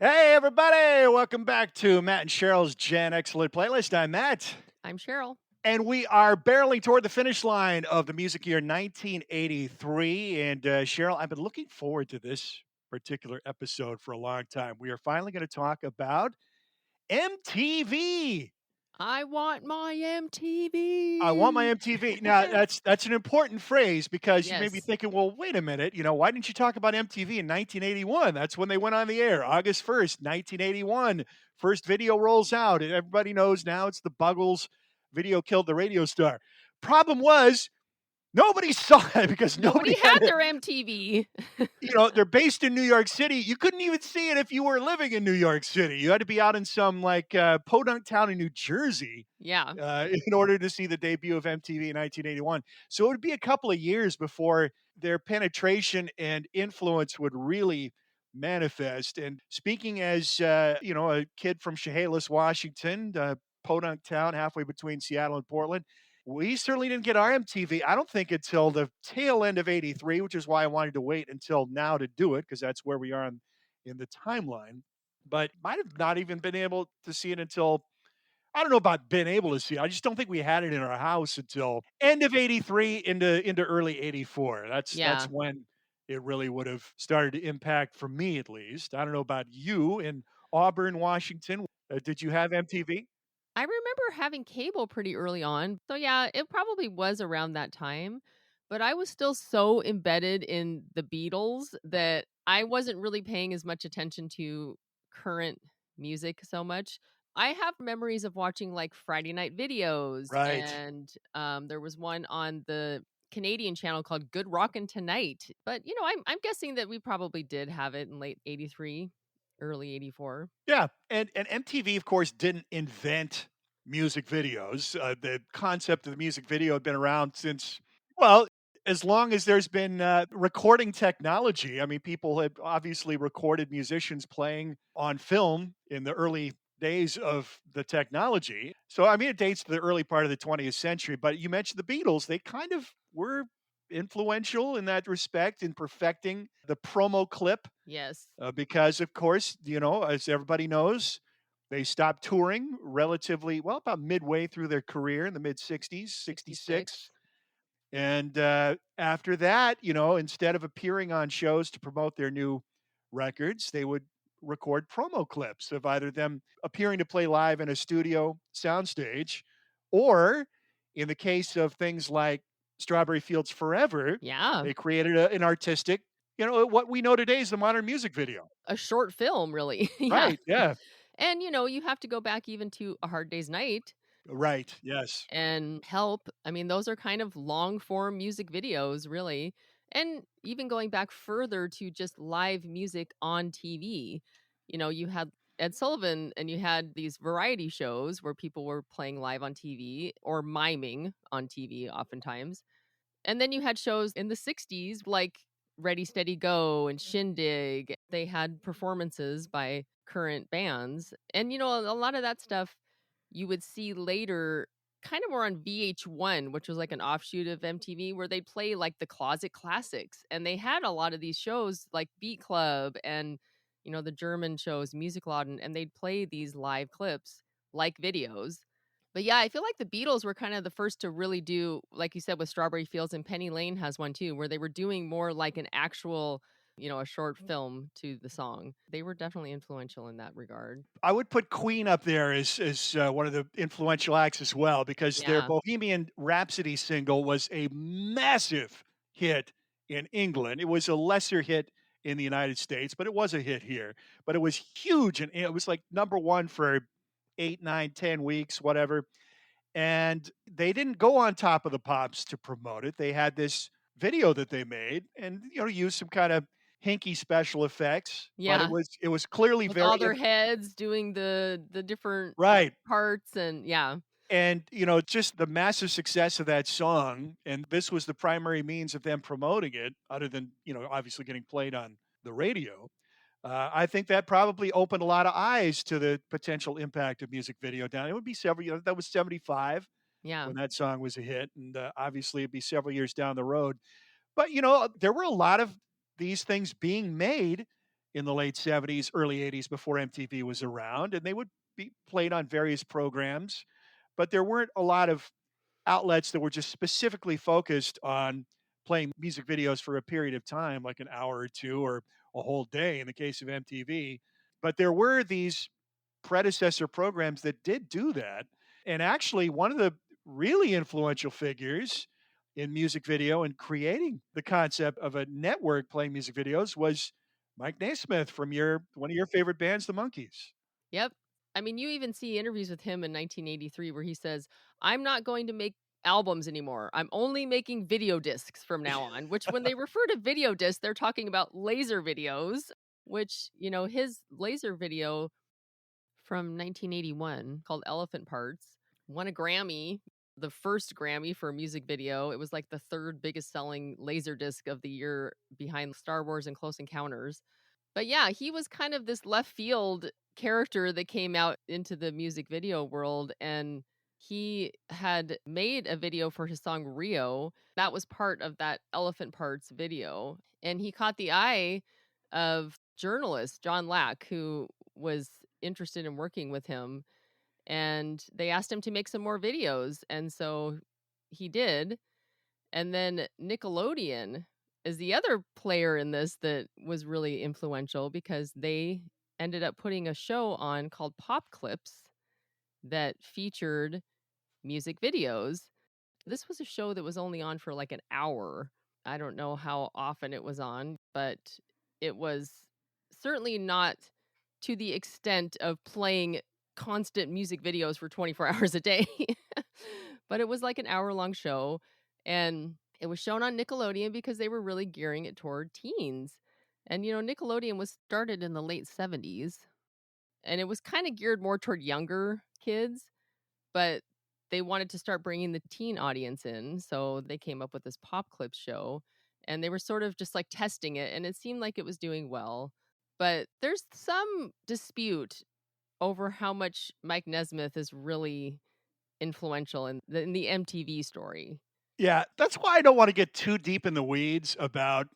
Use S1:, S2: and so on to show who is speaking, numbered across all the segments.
S1: Hey, everybody. Welcome back to Matt and Cheryl's Gen Excellent Playlist. I'm Matt,
S2: I'm Cheryl.
S1: and we are barreling toward the finish line of the music year 1983. And Cheryl, I've been looking forward to this particular episode for a long time. We are finally going to talk about MTV.
S2: I want my
S1: I want my
S2: MTV.
S1: MTV. Now, that's an important phrase because you may be
S2: Yes.
S1: thinking, well, wait a minute, why didn't you talk about MTV in 1981? That's when they went on the air, August 1st, 1981. First video rolls out, and everybody knows now it's the Buggles. Video killed the radio star. Problem was, nobody saw it because
S2: Nobody
S1: nobody
S2: had
S1: had it.
S2: their MTV.
S1: They're based in New York City. You couldn't even see it if you were living in New York City. You had to be out in some like podunk town in New Jersey
S2: Yeah.
S1: in order to see the debut of MTV in 1981. So it would be a couple of years before their penetration and influence would really manifest. And speaking as a kid from Chehalis, Washington, podunk town halfway between Seattle and Portland, we certainly didn't get our MTV. I don't think until the tail end of '83, which is why I wanted to wait until now to do it because that's where we are in the timeline. But might have not even been able to see it until I don't know about being able to see it. I just don't think we had it in our house until end of '83 into early '84. That's
S2: Yeah.
S1: when it really would have started to impact for me at least. I don't know about you in Auburn, Washington. Did you have MTV?
S2: I remember having cable pretty early on. So yeah, it probably was around that time, but I was still so embedded in the Beatles that I wasn't really paying as much attention to current music so much. I have memories of watching like Friday night videos
S1: Right.
S2: and there was one on the Canadian channel called Good Rockin' Tonight. But I'm guessing that we probably did have it in late 83, early 84.
S1: Yeah, and MTV, of course, didn't invent music videos. The concept of the music video had been around since, well, as long as there's been recording technology. I mean, people had obviously recorded musicians playing on film in the early days of the technology. So, I mean, it dates to the early part of the 20th century. But you mentioned the Beatles; they kind of were influential in that respect in perfecting the promo clip
S2: Yes.
S1: because of course, as everybody knows, they stopped touring relatively well about midway through their career in the mid 60s, 66.
S2: 66.
S1: And after that, instead of appearing on shows to promote their new records, they would record promo clips of either them appearing to play live in a studio soundstage, or in the case of things like Strawberry Fields Forever,
S2: Yeah.
S1: they created an artistic, what we know today is the modern music video.
S2: A short film, really. Yeah.
S1: Right. Yeah.
S2: And, you have to go back even to A Hard Day's Night
S1: Right. Yes.
S2: and Help. I mean, those are kind of long form music videos, really. And even going back further to just live music on TV, you had Ed Sullivan and you had these variety shows where people were playing live on TV or miming on TV oftentimes. And then you had shows in the 60s like Ready Steady Go and Shindig. They had performances by current bands. And a lot of that stuff you would see later kind of more on VH1, which was like an offshoot of MTV where they'd play like the closet classics. And they had a lot of these shows like Beat Club and the German shows Music Laden, and they'd play these live clips like videos. But yeah, I feel like the Beatles were kind of the first to really do, like you said, with Strawberry Fields, and Penny Lane has one too, where they were doing more like an actual, a short film to the song. They were definitely influential in that regard.
S1: I would put Queen up there as one of the influential acts as well because their
S2: Yeah.
S1: Bohemian Rhapsody single was a massive hit in England. It was a lesser hit in the United States, but it was a hit here. But it was huge, and it was like number one for 8, 9, 10 weeks, whatever. And they didn't go on Top of the Pops to promote it. They had this video that they made and used some kind of hinky special effects, but it
S2: Yeah.
S1: was clearly
S2: With
S1: very
S2: all their heads doing the different
S1: right.
S2: parts and yeah.
S1: And just the massive success of that song, and this was the primary means of them promoting it, other than obviously getting played on the radio. I think that probably opened a lot of eyes to the potential impact of music video down. It would be several. That was '75
S2: Yeah.
S1: when that song was a hit, and obviously it'd be several years down the road. But there were a lot of these things being made in the late 70s, early 80s before MTV was around, and they would be played on various programs, but there weren't a lot of outlets that were just specifically focused on playing music videos for a period of time, like an hour or two or a whole day in the case of MTV. But there were these predecessor programs that did do that. And actually, one of the really influential figures in music video and creating the concept of a network playing music videos was Mike Naismith from your one of your favorite bands, the Monkees.
S2: Yep. I mean, you even see interviews with him in 1983 where he says, "I'm not going to make albums anymore. I'm only making video discs from now on," which when they refer to video discs, they're talking about laser videos, which, his laser video from 1981 called Elephant Parts won a Grammy, the first Grammy for a music video. It was like the third biggest selling laser disc of the year behind Star Wars and Close Encounters. But yeah, he was kind of this left field character that came out into the music video world, and he had made a video for his song Rio. That was part of that Elephant Parts video. And he caught the eye of journalist John Lack, who was interested in working with him. And they asked him to make some more videos. And so he did. And then Nickelodeon is the other player in this that was really influential because they ended up putting a show on called Pop Clips that featured music videos. This was a show that was only on for like an hour. I don't know how often it was on, but it was certainly not to the extent of playing constant music videos for 24 hours a day. But it was like an hour-long show, and it was shown on Nickelodeon because they were really gearing it toward teens. And, Nickelodeon was started in the late 70s, and it was kinda geared more toward younger kids, but they wanted to start bringing the teen audience in, so they came up with this Pop Clips show, and they were sort of just, like, testing it, and it seemed like it was doing well. But there's some dispute over how much Mike Nesmith is really influential in the MTV story.
S1: Yeah, that's why I don't wanna get too deep in the weeds about,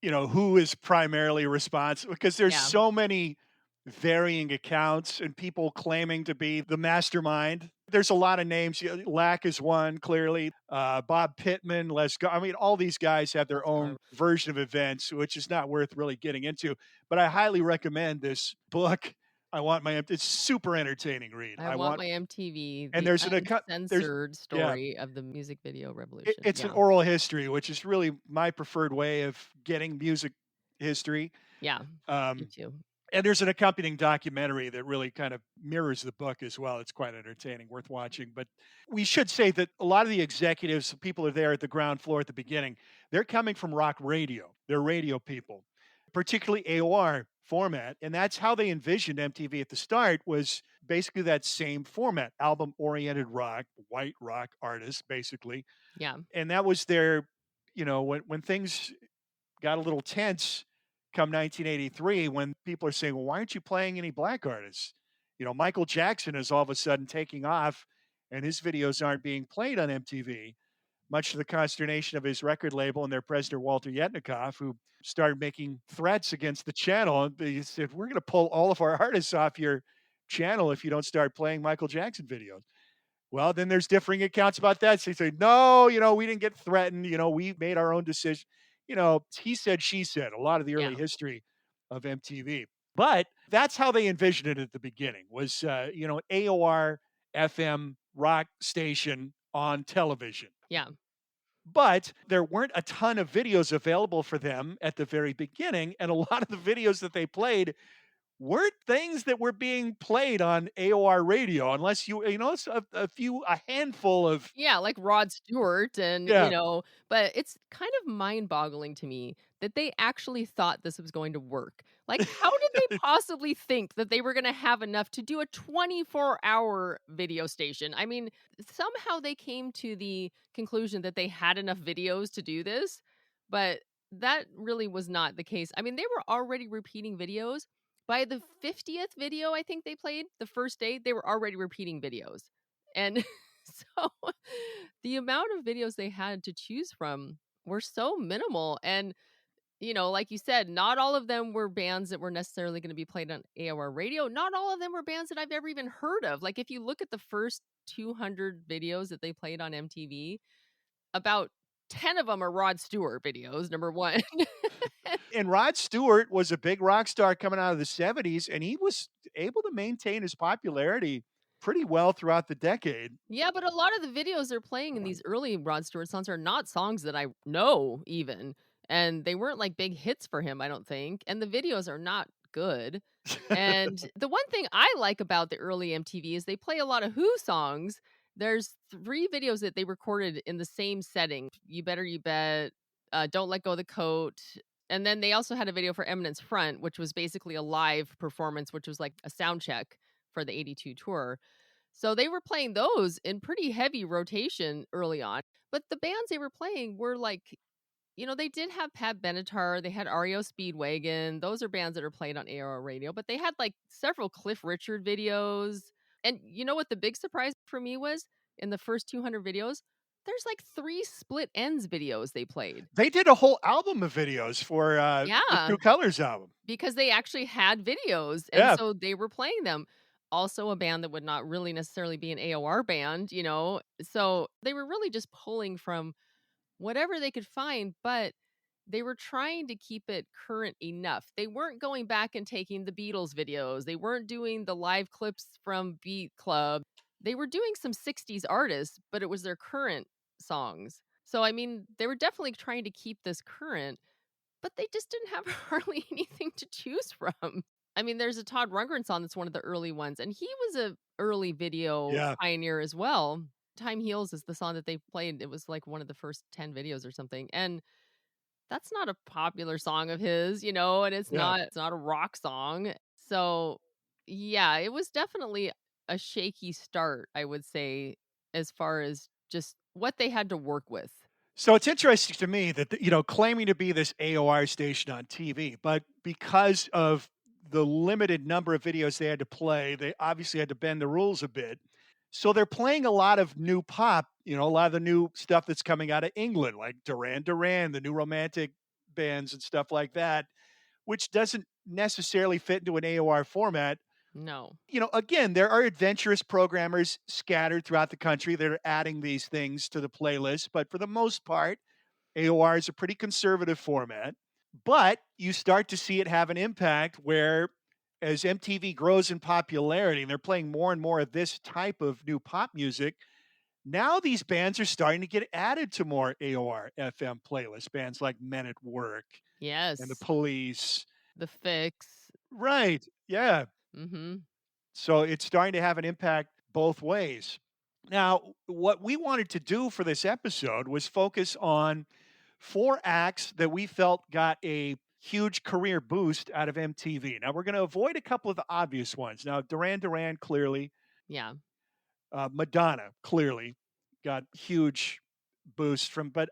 S1: who is primarily responsible because there's
S2: Yeah,
S1: so many varying accounts and people claiming to be the mastermind. There's a lot of names. Lack is one, clearly. Bob Pittman, I mean, all these guys have their
S2: let's
S1: own
S2: go.
S1: version of events, which is not worth really getting into. But I highly recommend this book. It's super entertaining read.
S2: I want my MTV,
S1: And
S2: the
S1: there's,
S2: uncensored
S1: yeah,
S2: story of the music video revolution.
S1: it's an
S2: Yeah.
S1: oral history, which is really my preferred way of getting music history.
S2: Yeah. Me
S1: Um,
S2: too.
S1: and there's an accompanying documentary that really kind of mirrors the book as well. It's quite entertaining, worth watching. But we should say that a lot of the executives, people are there at the ground floor at the beginning. They're coming from rock radio. They're radio people, particularly AOR format, and that's how they envisioned MTV at the start. Was basically that same format, album-oriented rock, white rock artists, basically,
S2: Yeah.
S1: and that was their, when things got a little tense come 1983 when people are saying, well, why aren't you playing any black artists? Michael Jackson is all of a sudden taking off and his videos aren't being played on MTV, much to the consternation of his record label and their president, Walter Yetnikoff, who started making threats against the channel. And they said, we're going to pull all of our artists off your channel if you don't start playing Michael Jackson videos. Well, then there's differing accounts about that. So you say, no, we didn't get threatened. We made our own decision. He said, she said, a lot of the early
S2: Yeah.
S1: history of MTV. But that's how they envisioned it at the beginning was, an AOR FM rock station on television.
S2: Yeah.
S1: But there weren't a ton of videos available for them at the very beginning. And a lot of the videos that they played weren't things that were being played on AOR radio unless it's a handful of,
S2: Yeah, like Rod Stewart and,
S1: yeah.
S2: but it's kind of mind-boggling to me that they actually thought this was going to work. Like, how did they possibly think that they were gonna have enough to do a 24-hour video station? I mean, somehow they came to the conclusion that they had enough videos to do this, but that really was not the case. I mean, they were already repeating videos. By the 50th video I think they played, the first day, they were already repeating videos. And so the amount of videos they had to choose from were so minimal. And like you said, not all of them were bands that were necessarily gonna be played on AOR radio. Not all of them were bands that I've ever even heard of. Like, if you look at the first 200 videos that they played on MTV, about 10 of them are Rod Stewart videos, number 1.
S1: And Rod Stewart was a big rock star coming out of the '70s, and he was able to maintain his popularity pretty well throughout the decade.
S2: Yeah, but a lot of the videos they're playing in these early Rod Stewart songs are not songs that I know even, and they weren't, like, big hits for him, I don't think, and the videos are not good. And the one thing I like about the early MTV is they play a lot of Who songs. There's 3 videos that they recorded in the same setting, You Better You Bet, Don't Let Go of the Coat, and then they also had a video for Eminence Front, which was basically a live performance, which was like a sound check for the '82 tour. So they were playing those in pretty heavy rotation early on, but the bands they were playing were like, they did have Pat Benatar, they had REO Speedwagon. Those are bands that are played on AOR radio, but they had like several Cliff Richard videos. And you know what the big surprise for me was? In the first 200 videos, there's like 3 Split Ends videos they played.
S1: They did a whole album of videos for, the
S2: Yeah,
S1: True Colors album.
S2: because they actually had videos, and
S1: Yeah.
S2: so they were playing them. Also a band that would not really necessarily be an AOR band, so they were really just pulling from whatever they could find, but they were trying to keep it current enough. They weren't going back and taking the Beatles videos. They weren't doing the live clips from Beat Club. They were doing some 60s artists, but it was their current songs. So, I mean, they were definitely trying to keep this current, but they just didn't have hardly anything to choose from. I mean, there's a Todd Rundgren song that's one of the early ones, and he was a early video
S1: Yeah.
S2: pioneer as well. Time Heals is the song that they played. It was like one of the first 10 videos or something. And that's not a popular song of his, and it's
S1: Yeah.
S2: not a rock song. So, yeah, it was definitely a shaky start, I would say, as far as just what they had to work with.
S1: So it's interesting to me that, claiming to be this AOR station on TV, but because of the limited number of videos they had to play, they obviously had to bend the rules a bit. So they're playing a lot of new pop, a lot of the new stuff that's coming out of England, like Duran Duran, the new romantic bands and stuff like that, which doesn't necessarily fit into an AOR format.
S2: No.
S1: Again, there are adventurous programmers scattered throughout the country that are adding these things to the playlist, but for the most part, AOR is a pretty conservative format. But you start to see it have an impact where, as MTV grows in popularity and they're playing more and more of this type of new pop music, now these bands are starting to get added to more AOR FM playlists. Bands like Men at Work and the
S2: Yes.
S1: Police.
S2: The Fix.
S1: Right. Yeah.
S2: Mhm.
S1: So it's starting to have an impact both ways. Now, what we wanted to do for this episode was focus on 4 acts that we felt got a huge career boost out of MTV. Now, we're going to avoid a couple of the obvious ones. Now, Duran Duran, clearly.
S2: Yeah.
S1: Madonna, clearly got huge boost from, but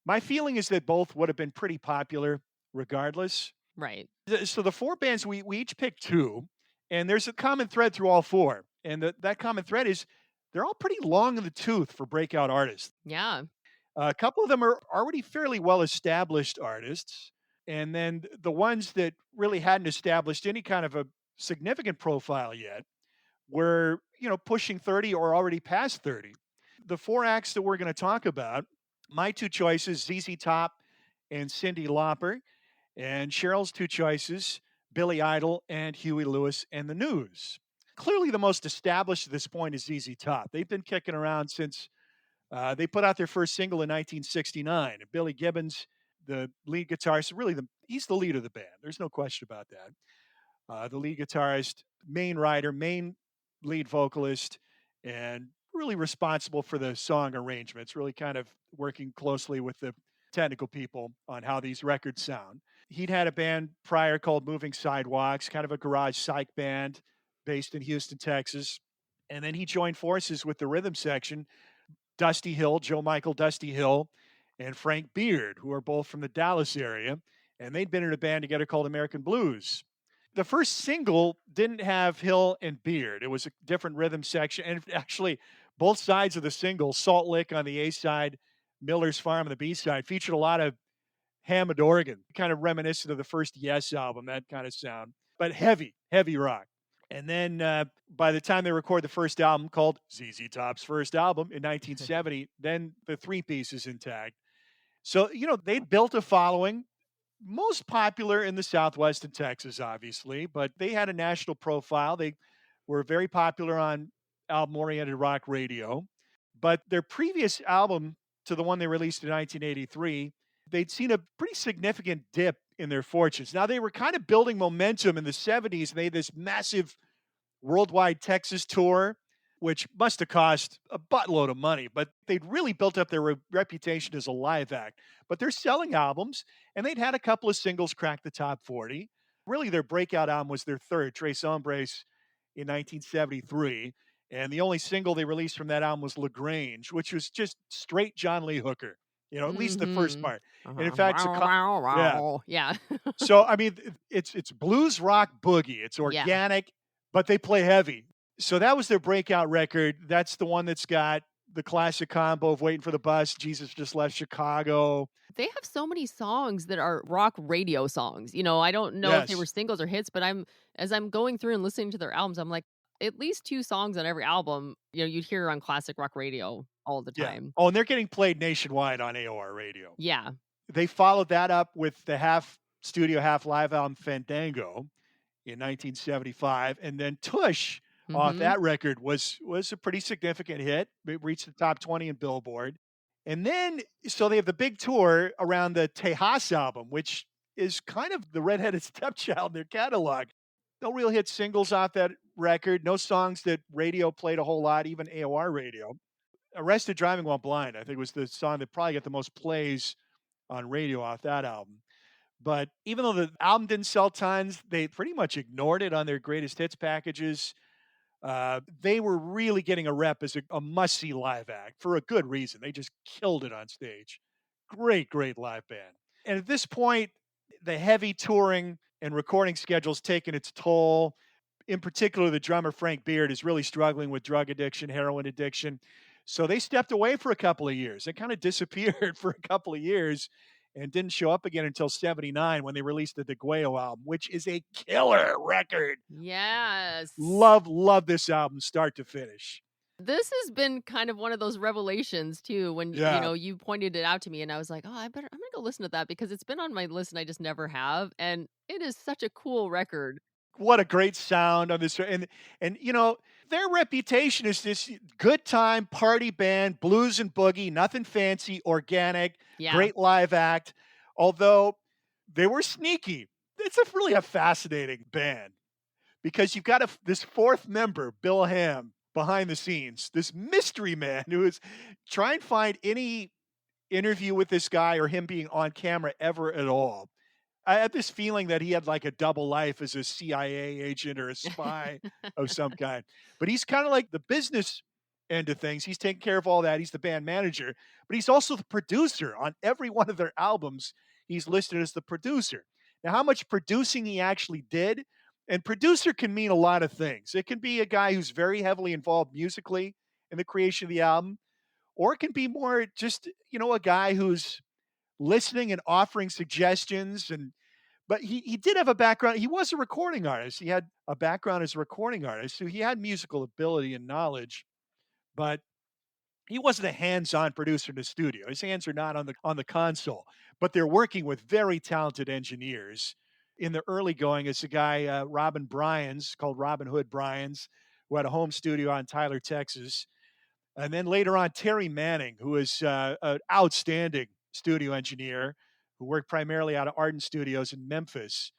S1: my feeling is that both would have been pretty popular regardless.
S2: Right.
S1: So the 4 bands, we each picked 2, and there's a common thread through all 4, and that common thread is they're all pretty long in the tooth for breakout artists.
S2: Yeah.
S1: A couple of them are already fairly well-established artists, and then the ones that really hadn't established any kind of a significant profile yet were, pushing 30 or already past 30. The 4 acts that we're gonna talk about, my 2 choices, ZZ Top and Cyndi Lauper, and Cheryl's 2 choices, Billy Idol and Huey Lewis and the News. Clearly, the most established at this point is ZZ Top. They've been kicking around since they put out their first single in 1969. And Billy Gibbons, the lead guitarist, really he's the lead of the band. There's no question about that. The lead guitarist, main writer, main lead vocalist, and really responsible for the song arrangements, really kind of working closely with the technical people on how these records sound. He'd had a band prior called Moving Sidewalks, kind of a garage psych band based in Houston, Texas. And then he joined forces with the rhythm section, Dusty Hill, Joe Michael Dusty Hill, and Frank Beard, who are both from the Dallas area. And they'd been in a band together called American Blues. The first single didn't have Hill and Beard. It was a different rhythm section. And actually, both sides of the single, Salt Lick on the A side, Miller's Farm on the B side, featured a lot of Hammond organ, kind of reminiscent of the first Yes album, that kind of sound, but heavy, heavy rock. And then by the time they record the first album called ZZ Top's first album in 1970, then the three piece is intact. So, they'd built a following, most popular in the Southwest and Texas, obviously, but they had a national profile. They were very popular on album oriented rock radio. But their previous album to the one they released in 1983, they'd seen a pretty significant dip in their fortunes. Now, they were kind of building momentum in the 70s, and they had this massive worldwide Texas tour, which must have cost a buttload of money, but they'd really built up their reputation as a live act. But they're selling albums, and they'd had a couple of singles crack the top 40. Really, their breakout album was their third, Tres Hombres, in 1973. And the only single they released from that album was LaGrange, which was just straight John Lee Hooker, at least the first
S2: Mhm.
S1: part. And in
S2: Uh-huh.
S1: fact,
S2: Wow, wow,
S1: yeah.
S2: wow. Yeah.
S1: So, I mean, it's blues rock boogie. It's
S2: Yeah.
S1: organic, but they play heavy. So that was their breakout record. That's the one that's got the classic combo of Waiting for the Bus, Jesus Just Left Chicago.
S2: They have so many songs that are rock radio songs. I don't know if they were
S1: Yes.
S2: singles or hits, but as I'm going through and listening to their albums, I'm like, at least 2 songs on every album, you'd hear on classic rock radio all the
S1: Yeah.
S2: time.
S1: Oh, and they're getting played nationwide on AOR radio.
S2: Yeah.
S1: They followed that up with the half studio, half live album Fandango in 1975, and then Tush off
S2: Mhm.
S1: that record was a pretty significant hit. It reached the top 20 in Billboard. And then so they have the big tour around the Tejas album, which is kind of the redheaded stepchild in their catalog. No real hit singles off that record, no songs that radio played a whole lot, even AOR radio. Arrested Driving While Blind, I think, was the song that probably got the most plays on radio off that album. But even though the album didn't sell tons, they pretty much ignored it on their greatest hits packages. They were really getting a rep as a must see live act for a good reason. They just killed it on stage. Great, great live band. And at this point, the heavy touring and recording schedule's taken its toll. In particular, the drummer Frank Beard is really struggling with drug addiction, heroin addiction. So they stepped away for a couple of years. They kind of disappeared for a couple of years and didn't show up again until 79 when they released the DeGueo album, which is a killer record.
S2: Yes.
S1: Love, love this album start to finish.
S2: This has been kind of one of those revelations too when,
S1: Yeah.
S2: you pointed it out to me and I was like, "Oh, I'm gonna go listen to that because it's been on my list and I just never have." And it is such a cool record.
S1: What a great sound on this. And their reputation is this good time party band, blues and boogie, nothing fancy, organic,
S2: Yeah.
S1: great live act. Although they were sneaky. It's really a fascinating band because you've got this fourth member, Bill Ham, behind the scenes, this mystery man who is trying to find any interview with this guy or him being on camera ever at all. I had this feeling that he had like a double life as a CIA agent or a spy of some kind. But he's kind of like the business end of things. He's taking care of all that. He's the band manager, but he's also the producer on every one of their albums. He's listed as the producer. Now, how much producing he actually did, and producer can mean a lot of things. It can be a guy who's very heavily involved musically in the creation of the album, or it can be more just, a guy who's listening and offering suggestions. And but he did have a background. He was a recording artist. He had a background as a recording artist, so he had musical ability and knowledge, but he wasn't a hands-on producer in the studio. His hands are not on the console, but they're working with very talented engineers. In the early going, it's a guy, Robin Bryans, called Robin Hood Bryans, who had a home studio on Tyler, Texas. And then later on, Terry Manning, who is an outstanding studio engineer who worked primarily out of Arden Studios in Memphis.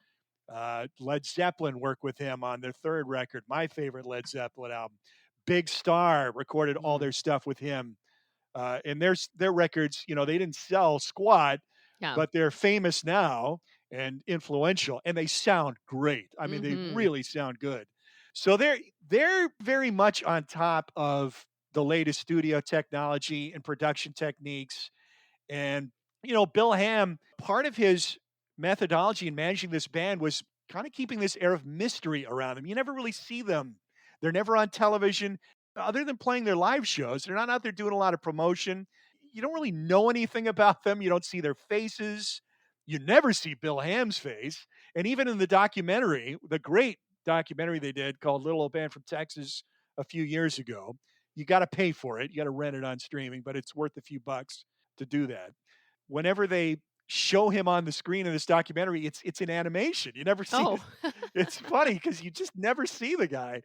S1: Led Zeppelin worked with him on their third record, my favorite Led Zeppelin album. Big Star recorded all
S2: Mm.
S1: their stuff with him. And their records, they didn't sell squat,
S2: Yeah.
S1: but they're famous now and influential, and they sound great. I mean, they
S2: Mhm.
S1: really sound good. So they're very much on top of the latest studio technology and production techniques. And, Bill Ham, part of his methodology in managing this band was kind of keeping this air of mystery around them. You never really see them. They're never on television other than playing their live shows. They're not out there doing a lot of promotion. You don't really know anything about them. You don't see their faces. You never see Bill Ham's face. And even in the documentary, the great documentary they did called Little Old Band from Texas a few years ago, you got to pay for it. You got to rent it on streaming, but it's worth a few bucks to do that. Whenever they show him on the screen in this documentary, it's in animation. You never see it.
S2: Oh.
S1: It's funny because you just never see the guy.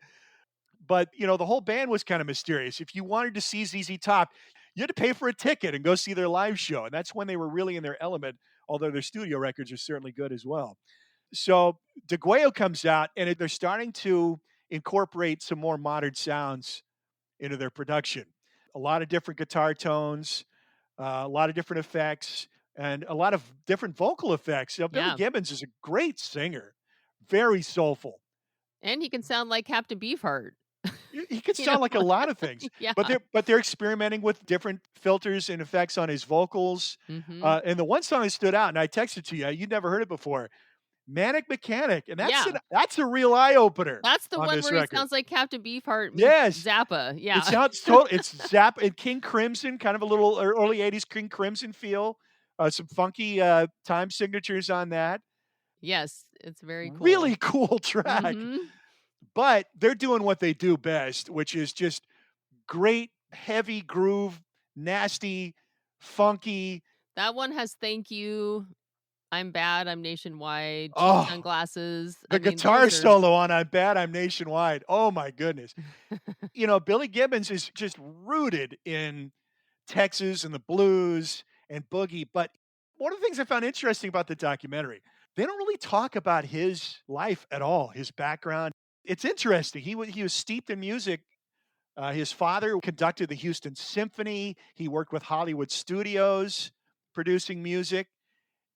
S1: But the whole band was kind of mysterious. If you wanted to see ZZ Top, you had to pay for a ticket and go see their live show. And that's when they were really in their element, although their studio records are certainly good as well. So DeGuayo comes out and they're starting to incorporate some more modern sounds into their production. A lot of different guitar tones, a lot of different effects, and a lot of different vocal effects. Billy
S2: Yeah.
S1: Gibbons is a great singer, very soulful.
S2: And he can sound like Captain Beefheart.
S1: He could
S2: You know?
S1: sound like a lot of things,
S2: Yeah.
S1: but they're experimenting with different filters and effects on his vocals.
S2: Mhm.
S1: And the one song that stood out, and I texted to you, you'd never heard it before, "Manic Mechanic," and
S2: Yeah.
S1: that's a real eye opener
S2: That's the
S1: on
S2: one
S1: this
S2: where he
S1: record.
S2: sounds like Captain Beefheart meets
S1: Yes,
S2: Zappa.
S1: it
S2: Yeah.
S1: sounds total. It's Zap and King Crimson, kind of a little early '80s King Crimson feel. Some funky time signatures on that.
S2: Yes, it's very cool.
S1: Really cool track.
S2: Mhm.
S1: But they're doing what they do best, which is just great heavy groove, nasty, funky.
S2: That one has "Thank You," "I'm Bad," "I'm Nationwide," "Cheap
S1: Oh,
S2: Sunglasses." I
S1: the
S2: mean,
S1: guitar
S2: those are
S1: solo on "I'm Bad, I'm Nationwide." Oh my goodness. Billy Gibbons is just rooted in Texas and the blues and boogie. But one of the things I found interesting about the documentary, they don't really talk about his life at all, his background. It's interesting. He was steeped in music. His father conducted the Houston Symphony. He worked with Hollywood studios producing music.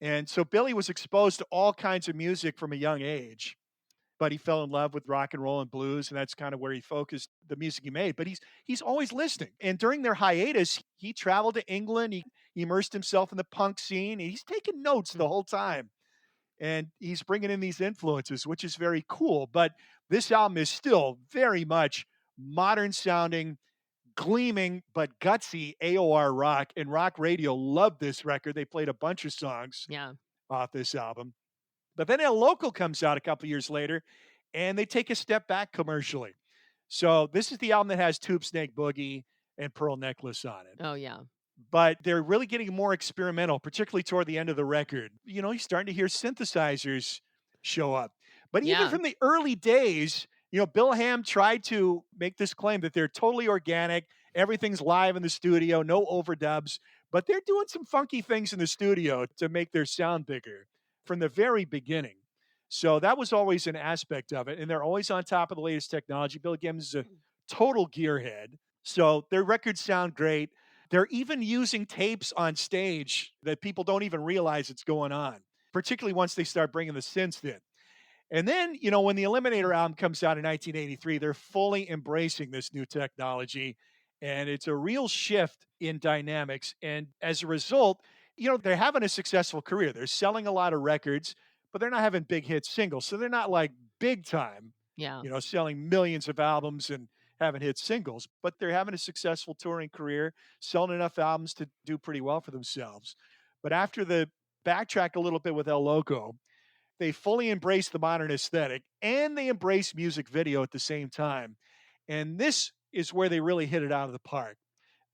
S1: And so Billy was exposed to all kinds of music from a young age, but he fell in love with rock and roll and blues, and that's kind of where he focused the music he made. But he's always listening. And during their hiatus, he traveled to England. He immersed himself in the punk scene. And he's taking notes the whole time, and he's bringing in these influences, which is very cool. But this album is still very much modern sounding, gleaming but gutsy AOR rock. And rock radio loved this record. They played a bunch of songs
S2: yeah.
S1: off this album. But then El Loco comes out a couple years later, and they take a step back commercially. So this is the album that has Tube Snake Boogie and Pearl Necklace on it.
S2: Oh, yeah.
S1: But they're really getting more experimental, particularly toward the end of the record. You're starting to hear synthesizers show up. But even
S2: Yeah.
S1: from the early days, Bill Ham tried to make this claim that they're totally organic, everything's live in the studio, no overdubs, but they're doing some funky things in the studio to make their sound bigger from the very beginning. So that was always an aspect of it. And they're always on top of the latest technology. Bill Gibbons is a total gearhead. So their records sound great. They're even using tapes on stage that people don't even realize it's going on, particularly once they start bringing the synths in. And then, when the Eliminator album comes out in 1983, they're fully embracing this new technology. And it's a real shift in dynamics. And as a result, they're having a successful career. They're selling a lot of records, but they're not having big hit singles. So they're not like big time,
S2: Yeah.
S1: selling millions of albums and having hit singles, but they're having a successful touring career, selling enough albums to do pretty well for themselves. But after the backtrack a little bit with El Loco, they fully embrace the modern aesthetic and they embrace music video at the same time. And this is where they really hit it out of the park.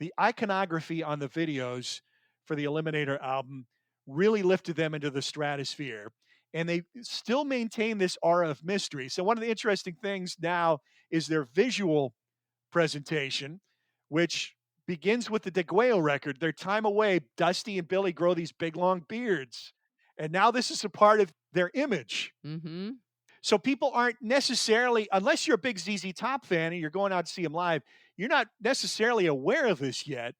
S1: The iconography on the videos for the Eliminator album really lifted them into the stratosphere. And they still maintain this aura of mystery. So, one of the interesting things now is their visual presentation, which begins with the DeGuayo record. Their time away, Dusty and Billy grow these big long beards. And now this is a part of their image.
S2: Mhm.
S1: So people aren't necessarily, unless you're a big ZZ Top fan and you're going out to see them live, you're not necessarily aware of this yet.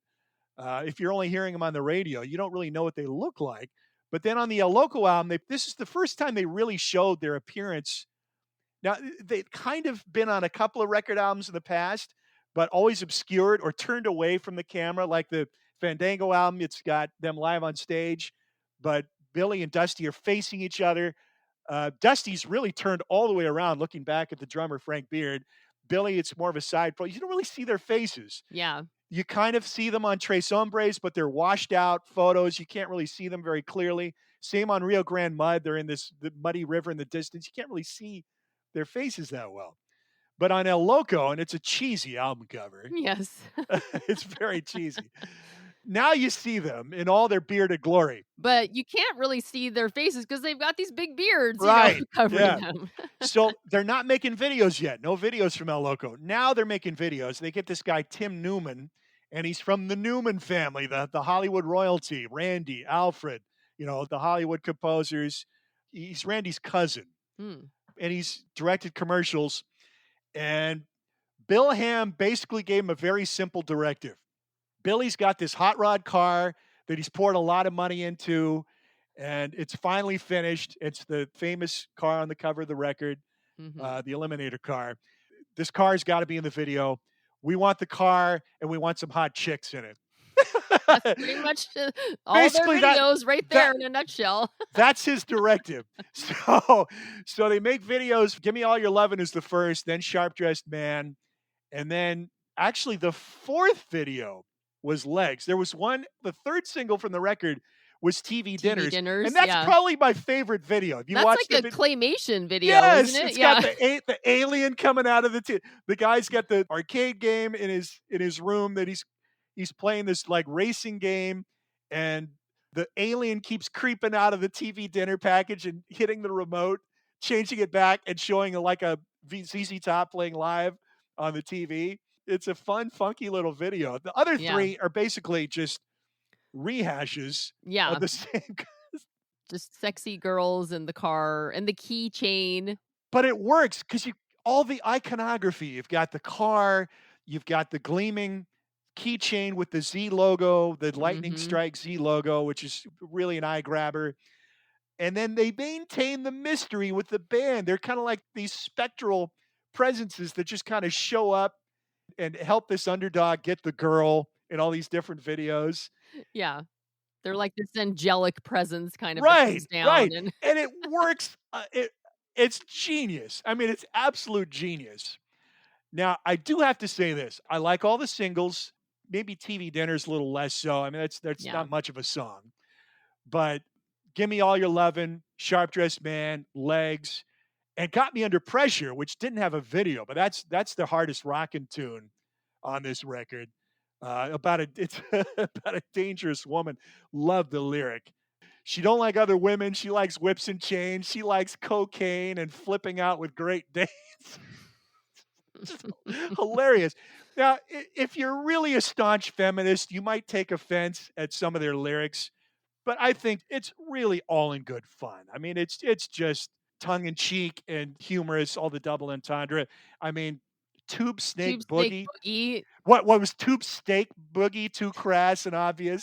S1: If you're only hearing them on the radio, you don't really know what they look like. But then on the El Loco album, this is the first time they really showed their appearance. Now, they've kind of been on a couple of record albums in the past, but always obscured or turned away from the camera, like the Fandango album. It's got them live on stage, but Billy and Dusty are facing each other. Dusty's really turned all the way around looking back at the drummer, Frank Beard. Billy, it's more of a side pro. You don't really see their faces.
S2: Yeah.
S1: You kind of see them on Tres Hombres, but they're washed out photos. You can't really see them very clearly. Same on Rio Grande Mud. They're in this the muddy river in the distance. You can't really see their faces that well. But on El Loco, and it's a cheesy album cover,
S2: Yes.
S1: it's very cheesy. Now you see them in all their bearded glory.
S2: But you can't really see their faces because 'cause they've got these big beards,
S1: Right.
S2: covering
S1: Yeah.
S2: them.
S1: So they're not making videos yet. No videos from El Loco. Now they're making videos. They get this guy, Tim Newman, and he's from the Newman family, the Hollywood royalty, Randy, Alfred, the Hollywood composers. He's Randy's cousin,
S2: Hmm.
S1: and he's directed commercials. And Bill Ham basically gave him a very simple directive. Billy's got this hot rod car that he's poured a lot of money into, and it's finally finished. It's the famous car on the cover of the record,
S2: Mhm.
S1: the Eliminator car. This car's got to be in the video. We want the car, and we want some hot chicks in
S2: That's
S1: it.
S2: pretty much, all their
S1: Basically,
S2: videos right there
S1: that
S2: in a nutshell.
S1: that's his directive. So they make videos. Give Me All Your Lovin' is the first, then Sharp Dressed Man, and then actually the fourth video was Legs. There was one, the third single from the record was TV
S2: TV
S1: Dinners, and
S2: dinners,
S1: that's
S2: yeah.
S1: probably my favorite video. If you
S2: That's
S1: watch
S2: like
S1: the
S2: a
S1: vid
S2: claymation video, isn't
S1: Yes,
S2: it?
S1: it's got
S2: Yeah.
S1: the alien coming out of the guy's got the arcade game in his room that he's playing this, like, racing game, and the alien keeps creeping out of the TV dinner package and hitting the remote, changing it back, and showing, like, a ZZ Top playing live on the TV. It's a fun, funky little video. The other
S2: Yeah.
S1: 3 are basically just rehashes of
S2: Yeah.
S1: the same.
S2: Just sexy girls in the car and the keychain.
S1: But it works because you all the iconography. You've got the car, you've got the gleaming keychain with the Z logo, the lightning
S2: Mhm.
S1: strike Z logo, which is really an eye grabber. And then they maintain the mystery with the band. They're kind of like these spectral presences that just kind of show up and help this underdog get the girl in all these different videos.
S2: Yeah. They're like this angelic presence kind of that
S1: Right,
S2: comes down
S1: right.
S2: and
S1: And it works. It's genius. I mean, it's absolute genius. Now, I do have to say this. I like all the singles. Maybe TV Dinner's a little less so. I mean, that's
S2: yeah.
S1: not much of a song. But Give Me All Your Lovin', Sharp Dressed Man, Legs, and Got Me Under Pressure, which didn't have a video, but that's the hardest rockin' tune on this record. About a it's about a dangerous woman. Love the lyric. She don't like other women. She likes whips and chains. She likes cocaine and flipping out with Great Danes. Just hilarious. Now, if you're really a staunch feminist, you might take offense at some of their lyrics, but I think it's really all in good fun. I mean, it's just tongue in cheek and humorous, all the double entendre. I mean, Tube Snake
S2: Tube Snake
S1: Boogie.
S2: Boogie.
S1: What was Tube Steak Boogie too crass and obvious?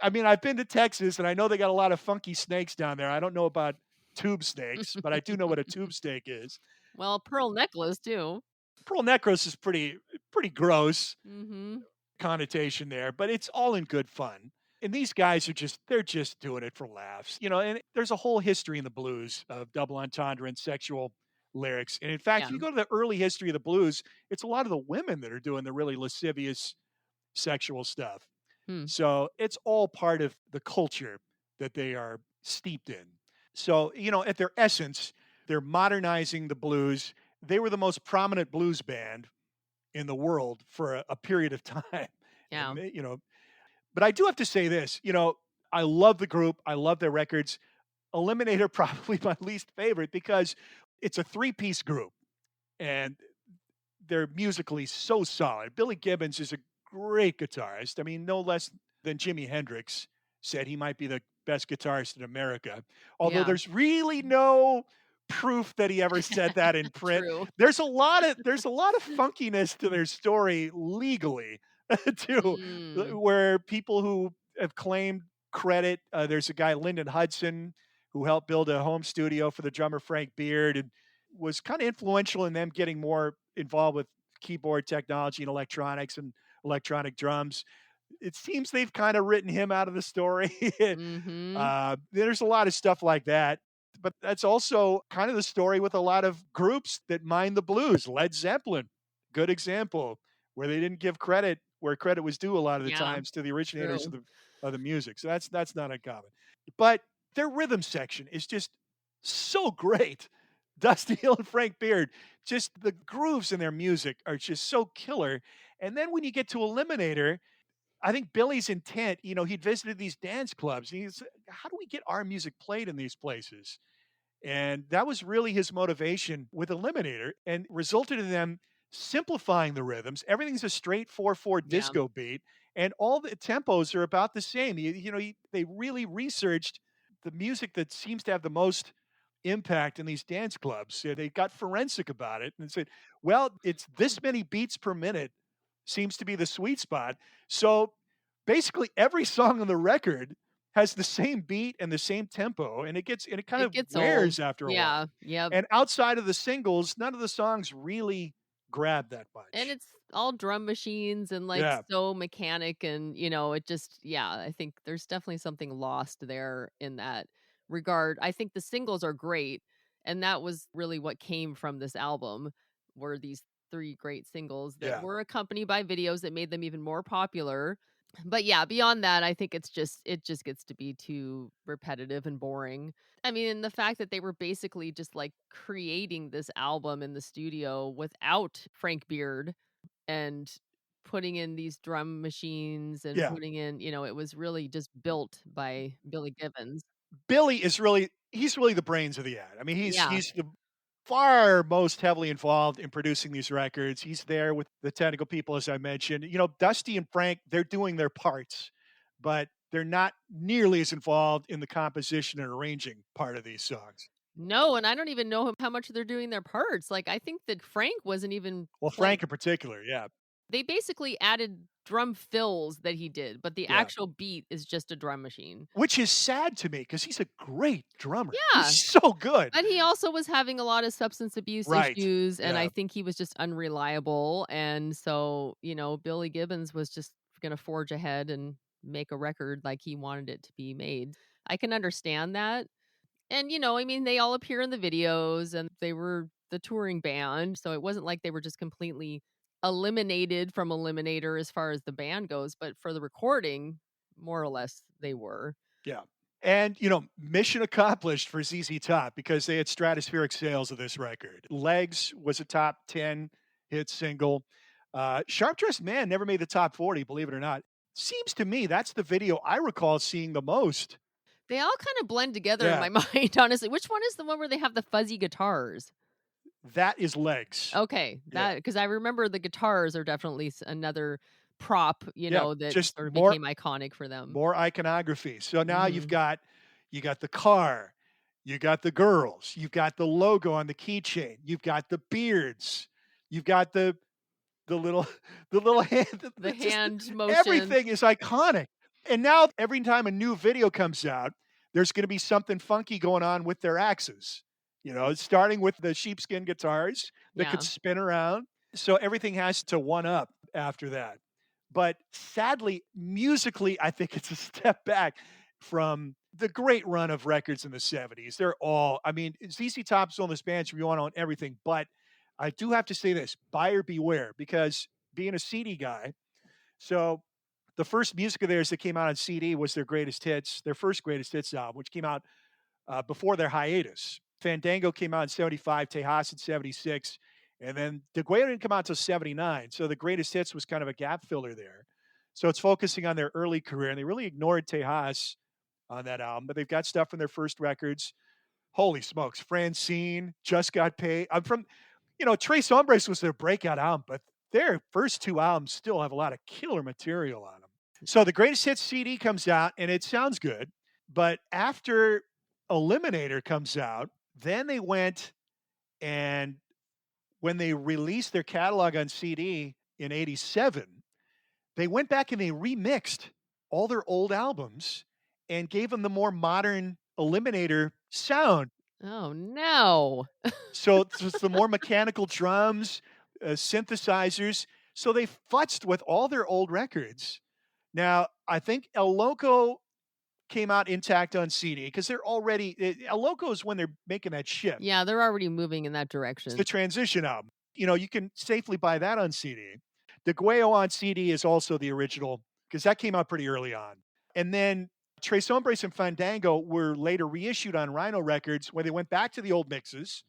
S1: I mean, I've been to Texas and I know they got a lot of funky snakes down there. I don't know about tube snakes, but I do know what a tube steak is.
S2: Well, pearl necklace too.
S1: Pearl necklace is pretty gross
S2: Mhm.
S1: connotation there, but it's all in good fun. And these guys they're just doing it for laughs, and there's a whole history in the blues of double entendre and sexual lyrics. And in fact,
S2: Yeah.
S1: if you go to the early history of the blues, it's a lot of the women that are doing the really lascivious sexual stuff.
S2: Hmm.
S1: So it's all part of the culture that they are steeped in. So, at their essence, they're modernizing the blues. They were the most prominent blues band in the world for a period of time.
S2: Yeah.
S1: And, but I do have to say this, I love the group. I love their records. Eliminator probably my least favorite because it's a three-piece group and they're musically so solid. Billy Gibbons is a great guitarist. I mean, no less than Jimi Hendrix said he might be the best guitarist in America. Although
S2: Yeah.
S1: there's really no proof that he ever said that in print.
S2: True.
S1: There's a lot of funkiness to their story legally too,
S2: Mm.
S1: where people who have claimed credit. There's a guy Lyndon Hudson who helped build a home studio for the drummer Frank Beard and was kind of influential in them getting more involved with keyboard technology and electronics and electronic drums. It seems they've kind of written him out of the story.
S2: Mhm.
S1: There's a lot of stuff like that. But that's also kind of the story with a lot of groups that mine the blues. Led Zeppelin, good example, where they didn't give credit where credit was due a lot of the
S2: Yeah.
S1: times to the originators
S2: True.
S1: of the music. So that's not uncommon. But their rhythm section is just so great. Dusty Hill and Frank Beard, just the grooves in their music are just so killer. And then when you get to Eliminator, I think Billy's intent, he'd visited these dance clubs. And he's, how do we get our music played in these places? And that was really his motivation with Eliminator and resulted in them simplifying the rhythms. Everything's a straight 4/4
S2: Yeah.
S1: disco beat, and all the tempos are about the same. They really researched the music that seems to have the most impact in these dance clubs. Yeah, they got forensic about it and said, well, it's this many beats per minute seems to be the sweet spot. So basically, every song on the record has the same beat and the same tempo, and it kind
S2: It
S1: of
S2: gets old.
S1: wears after a while.
S2: Yeah, yep.
S1: And outside of the singles, none of the songs really grab that
S2: And
S1: much.
S2: it's all drum machines and, like,
S1: Yeah,
S2: so mechanic and, it just yeah, I think there's definitely something lost there in that regard. I think the singles are great, and that was really what came from this album, were these 3 great singles that
S1: yeah,
S2: were accompanied by videos that made them even more popular. But, yeah, beyond that, I think it just gets to be too repetitive and boring. I mean, the fact that they were basically just, like, creating this album in the studio without Frank Beard and putting in these drum machines and
S1: yeah.
S2: putting in it was really just built by Billy Gibbons.
S1: Billy is he's really the brains of the ad. I mean,
S2: Yeah.
S1: he's the far most heavily involved in producing these records. He's there with the technical people, as I mentioned. Dusty and Frank, they're doing their parts, but they're not nearly as involved in the composition and arranging part of these songs.
S2: No, and I don't even know how much they're doing their parts. Like, I think that Frank wasn't even
S1: Well,
S2: playing.
S1: Frank in particular, yeah,
S2: They basically added drum fills that he did, but the
S1: yeah.
S2: actual beat is just a drum machine.
S1: Which is sad to me because he's a great drummer. He's
S2: Yeah.
S1: so good.
S2: But he also was having a lot of substance abuse
S1: Right.
S2: issues, and I
S1: Yeah.
S2: think he was just unreliable, and so, Billy Gibbons was just gonna forge ahead and make a record like he wanted it to be made. I can understand that, and, I mean, they all appear in the videos, and they were the touring band, so it wasn't like they were just completely eliminated from Eliminator as far as the band goes, but for the recording, more or less, they were.
S1: Yeah. And, mission accomplished for ZZ Top because they had stratospheric sales of this record. Legs was a top 10 hit single. Sharp Dressed Man never made the top 40, believe it or not. Seems to me that's the video I recall seeing the most.
S2: They all kinda blend together in
S1: Yeah,
S2: my mind, honestly. Which one is the one where they have the fuzzy guitars?
S1: that is Legs.
S2: Okay,
S1: Yeah.
S2: that because I remember the guitars are definitely another prop,
S1: Yeah,
S2: that
S1: just
S2: sort of
S1: more
S2: became iconic for them.
S1: more iconography. So now
S2: Mhm.
S1: you got the car, you got the girls, you've got the logo on the keychain, you've got the beards, you've got the little the little hand.
S2: The
S1: It's just
S2: hand motions.
S1: everything is iconic. And now every time a new video comes out, there's going to be something funky going on with their axes. Starting with the sheepskin guitars that could
S2: Yeah.
S1: spin around. So everything has to one up after that. But sadly, musically, I think it's a step back from the great run of records in the 70s. They're all, I mean, ZZ Top's on this band, so we want on everything. But I do have to say this, buyer beware, because being a CD guy, so the first music of theirs that came out on CD was their greatest hits, their first greatest hits album, which came out before their hiatus. Fandango came out in 75, Tejas in 76, and then DeGuero didn't come out until 79. So the greatest hits was kind of a gap filler there. So it's focusing on their early career, and they really ignored Tejas on that album, but they've got stuff from their first records. Holy smokes, Francine, Just Got Paid. I'm from, Tres Hombres was their breakout album, but their first two albums still have a lot of killer material on them. So the greatest hits CD comes out and it sounds good, but after Eliminator comes out, then they went and when they released their catalog on CD in 87, they went back and they remixed all their old albums and gave them the more modern Eliminator sound.
S2: Oh, no.
S1: So it's the more mechanical drums, synthesizers. So they futzed with all their old records. Now, I think El Loco came out intact on CD because they're already El Loco is when they're making that shift.
S2: Yeah, they're already moving in that
S1: It's the
S2: direction.
S1: transition album. You can safely buy that on CD. The Guayo on CD is also the original because that came out pretty early on. And then Tres Hombres and Fandango were later reissued on Rhino Records when they went back to the old mixes.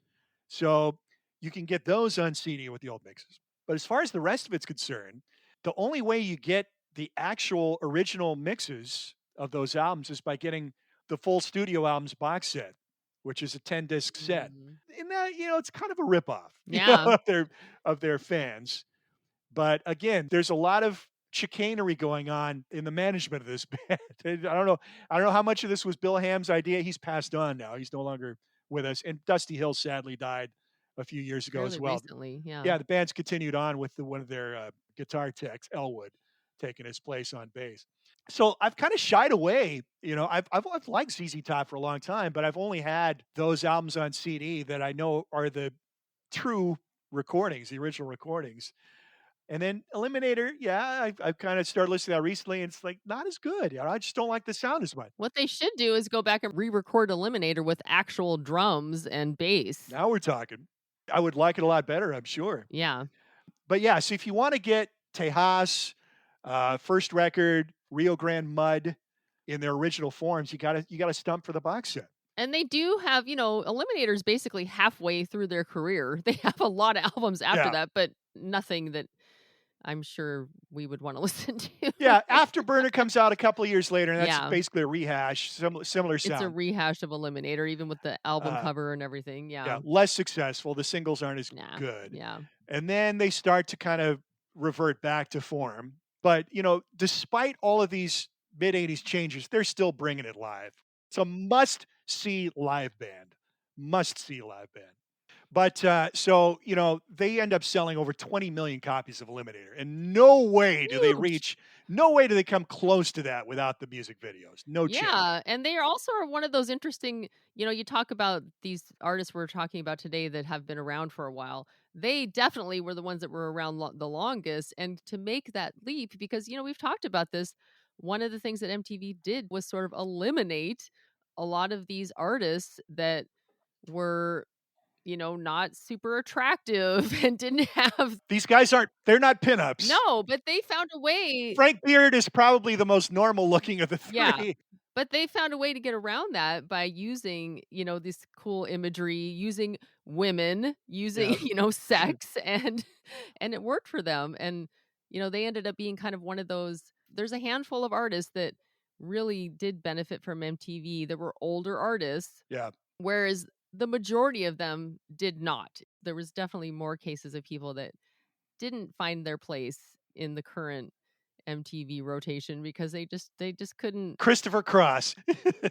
S1: So you can get those on CD with the old mixes. But as far as the rest of it's concerned, the only way you get the actual original mixes of those albums is by getting the full studio albums box set, which is a 10 disc set.
S2: Mhm.
S1: And that, it's kind of a ripoff,
S2: Yeah.
S1: of their fans. But again, there's a lot of chicanery going on in the management of this band. I don't know how much of this was Bill Ham's idea. He's passed on now. He's no longer with us. And Dusty Hill sadly died a few years ago as
S2: Fairly
S1: well.
S2: recently, yeah.
S1: Yeah, the band's continued on with one of their guitar techs, Elwood, taking his place on bass. So I've kind of shied away. I've liked ZZ Top for a long time, but I've only had those albums on CD that I know are the true recordings, the original recordings. And then Eliminator, yeah, I've kind of started listening to that recently, and it's like not as good. I just don't like the sound as much.
S2: What they should do is go back and re-record Eliminator with actual drums and bass.
S1: Now we're talking. I would like it a lot better, I'm sure.
S2: Yeah.
S1: But yeah, so if you want to get Tejas, first record, Rio Grande Mud in their original forms, you gotta stump for the box set.
S2: And they do have, Eliminator's basically halfway through their career. They have a lot of albums after
S1: Yeah.
S2: that, but nothing that I'm sure we would wanna listen to.
S1: Yeah, Afterburner comes out a couple of years later, and that's
S2: Yeah.
S1: basically a rehash, similar
S2: It's a
S1: sound.
S2: rehash of Eliminator, even with the album
S1: Uh,
S2: cover and everything,
S1: yeah,
S2: yeah.
S1: less successful. The singles aren't as
S2: Nah,
S1: good.
S2: yeah.
S1: And then they start to kind of revert back to form. But, despite all of these mid 80s changes, they're still bringing it live. It's a must see live band. Must see live band. But they end up selling over 20 million copies of Eliminator. And
S2: Huge!
S1: no way do they come close to that without the music videos. No chance.
S2: Yeah, and they are also are one of those interesting, you talk about these artists we're talking about today that have been around for a while. They definitely were the ones that were around the longest. And to make that leap, because, we've talked about this, one of the things that MTV did was sort of eliminate a lot of these artists that were, not super attractive and didn't have,
S1: These guys they're not pinups.
S2: no, but they found a way.
S1: Frank Beard is probably the most normal looking of the
S2: Yeah.
S1: three.
S2: But they found a way to get around that by using, this cool imagery, using women, using,
S1: Yeah.
S2: sex, and it worked for them. And, they ended up being kind of one of those. There's a handful of artists that really did benefit from MTV that were older artists,
S1: Yeah.
S2: whereas the majority of them did not. There was definitely more cases of people that didn't find their place in the current MTV rotation because they just couldn't.
S1: Christopher Cross.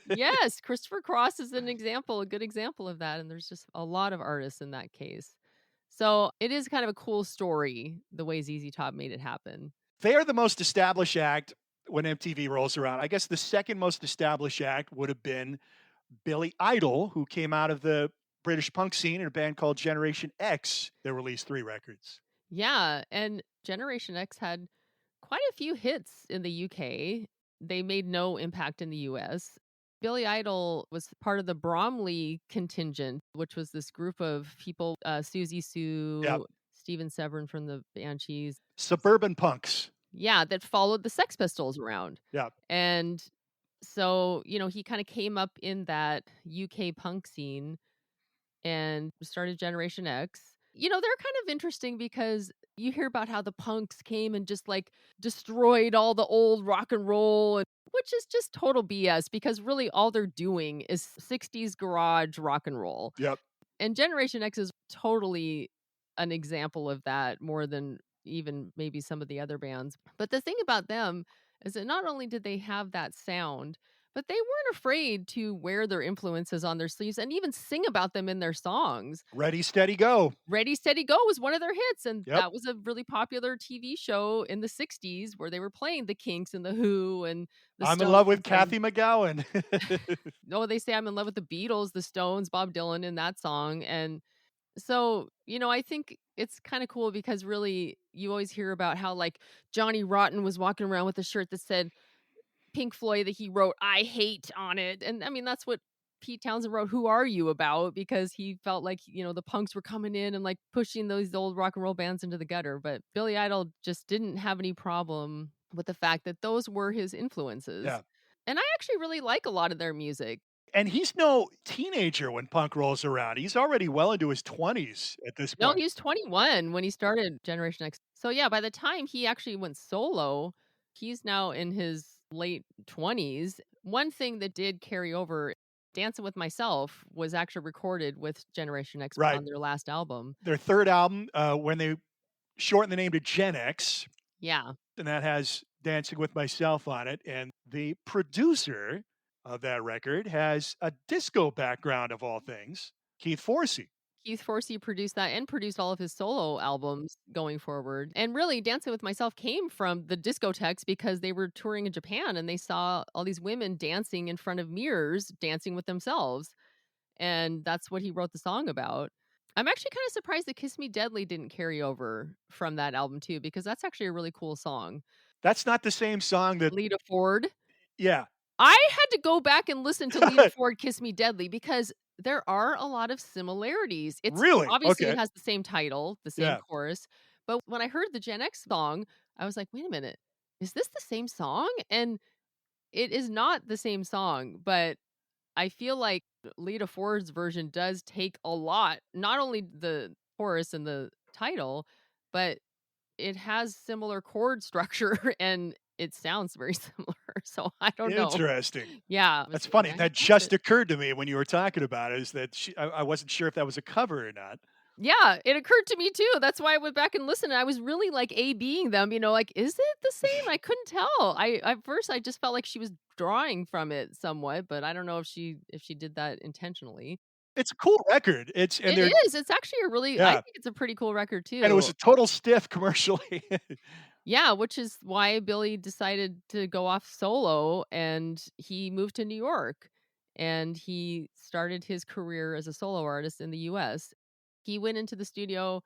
S2: Yes, Christopher Cross is an example, a good example of that, and there's just a lot of artists in that case. So, it is kind of a cool story, the way ZZ Top made it happen.
S1: They are the most established act when MTV rolls around. I guess the second most established act would have been Billy Idol, who came out of the British punk scene in a band called Generation X that released 3 records.
S2: Yeah, and Generation X had quite a few hits in the UK. They made no impact in the US. Billy Idol was part of the Bromley contingent, which was this group of people, Susie
S1: Yeah.
S2: Sue, Steven Severin from the Banshees.
S1: Suburban punks.
S2: Yeah, that followed the Sex Pistols around.
S1: Yeah.
S2: And so, he kind of came up in that UK punk scene and started Generation X. They're kind of interesting because you hear about how the punks came and just like destroyed all the old rock and roll, which is just total BS because really all they're doing is 60s garage rock and roll.
S1: Yep.
S2: And Generation X is totally an example of that more than even maybe some of the other bands. But the thing about them is that not only did they have that sound, but they weren't afraid to wear their influences on their sleeves and even sing about them in their songs.
S1: Ready, steady, go.
S2: Ready, Steady, Go was one of their hits, and
S1: Yep.
S2: that was a really popular TV show in the 60s where they were playing the Kinks and the Who and the
S1: I'm in
S2: Stones.
S1: love with
S2: And
S1: Kathy McGowan.
S2: oh, they say I'm in love with the Beatles, the Stones, Bob Dylan in that song. And so, I think it's kind of cool because really you always hear about how like Johnny Rotten was walking around with a shirt that said Pink Floyd that he wrote "I hate" on it. And I mean, that's what Pete Townsend wrote "Who Are You" about because he felt like, the punks were coming in and like pushing those old rock and roll bands into the gutter. But Billy Idol just didn't have any problem with the fact that those were his influences.
S1: Yeah.
S2: And I actually really like a lot of their music.
S1: And he's no teenager when punk rolls around. He's already well into his 20s at this
S2: No,
S1: point.
S2: he was 21 when he started Generation X. So, yeah, by the time he actually went solo, he's now in his late 20s. One thing that did carry over, Dancing with Myself was actually recorded with Generation X
S1: Right.
S2: on their last album.
S1: Their 3rd album, when they shortened the name to Gen X,
S2: Yeah.
S1: and that has Dancing with Myself on it, and the producer of that record has a disco background of all things, Keith Forsey.
S2: Keith Forsey produced that and produced all of his solo albums going forward. And really, Dancing with Myself came from the discotheques because they were touring in Japan and they saw all these women dancing in front of mirrors, dancing with themselves. And that's what he wrote the song about. I'm actually kind of surprised that Kiss Me Deadly didn't carry over from that album too, because that's actually a really cool song.
S1: That's not the same song that
S2: Lita Ford.
S1: yeah.
S2: I had to go back and listen to Lita Ford Kiss Me Deadly because there are a lot of similarities. It's
S1: Really?
S2: obviously it
S1: Okay.
S2: has the same title, the same
S1: Yeah.
S2: chorus, but when I heard the Gen X song, I was like, "Wait a minute. Is this the same song?" And it is not the same song, but I feel like Lita Ford's version does take a lot, not only the chorus and the title, but it has similar chord structure and it sounds very similar. So I don't know.
S1: Interesting.
S2: Yeah, I
S1: That's
S2: was like,
S1: funny.
S2: I
S1: That
S2: have to.
S1: just occurred to me when you were talking about it, is that I wasn't sure if that was a cover or not.
S2: Yeah, it occurred to me too. That's why I went back and listened. I was really like A-Bing them, like, is it the same? I couldn't tell. At first I just felt like she was drawing from it somewhat, but I don't know if she did that intentionally.
S1: It's a cool record. It's and
S2: It
S1: they're
S2: is. It's actually a really I
S1: yeah,
S2: think it's a pretty cool record
S1: and it was
S2: too.
S1: a total stiff commercially.
S2: Yeah, which is why Billy decided to go off solo and he moved to New York and he started his career as a solo artist in the US. He went into the studio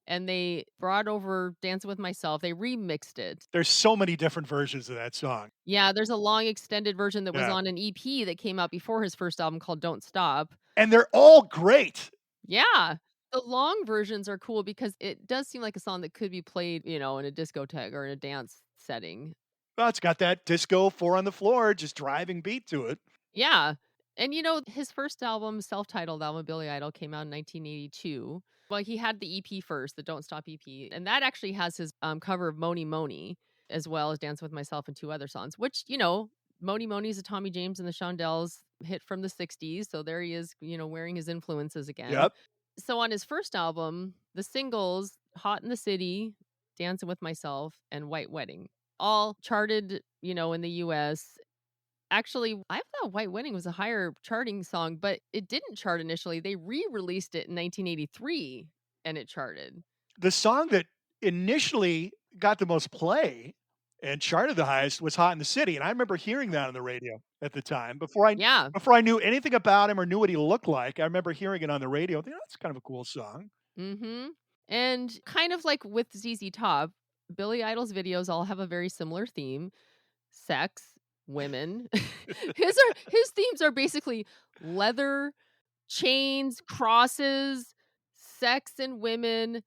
S2: and they brought over Dancing with Myself. They remixed it.
S1: There's so many different versions of that song.
S2: Yeah, there's a long extended version that was
S1: Yeah,
S2: on an EP that came out before his first album called Don't Stop.
S1: and they're all great.
S2: Yeah. The long versions are cool because it does seem like a song that could be played, in a discotheque or in a dance setting.
S1: Well, it's got that disco 4 on the floor, just driving beat to it.
S2: Yeah. And his first album, self-titled album, Billy Idol, came out in 1982. Well, he had the EP first, the Don't Stop EP, and that actually has his cover of Moni Moni, as well as Dance with Myself and two other songs, which, Moni Moni is a Tommy James and the Shondells hit from the 60s. So there he is, wearing his influences again.
S1: Yep.
S2: So on his first album, the singles, Hot in the City, Dancing with Myself, and White Wedding, all charted, in the US. Actually, I thought White Wedding was a higher charting song, but it didn't chart initially. They re-released it in 1983 and it charted.
S1: The song that initially got the most play and charted the highest was "Hot in the City," and I remember hearing that on the radio at the time
S2: Yeah.
S1: before I knew anything about him or knew what he looked like. I remember hearing it on the radio, thinking, "That's kind of a cool song."
S2: Mhm. And kind of like with ZZ Top, Billy Idol's videos all have a very similar theme: sex, women. His themes are basically leather, chains, crosses, sex and women,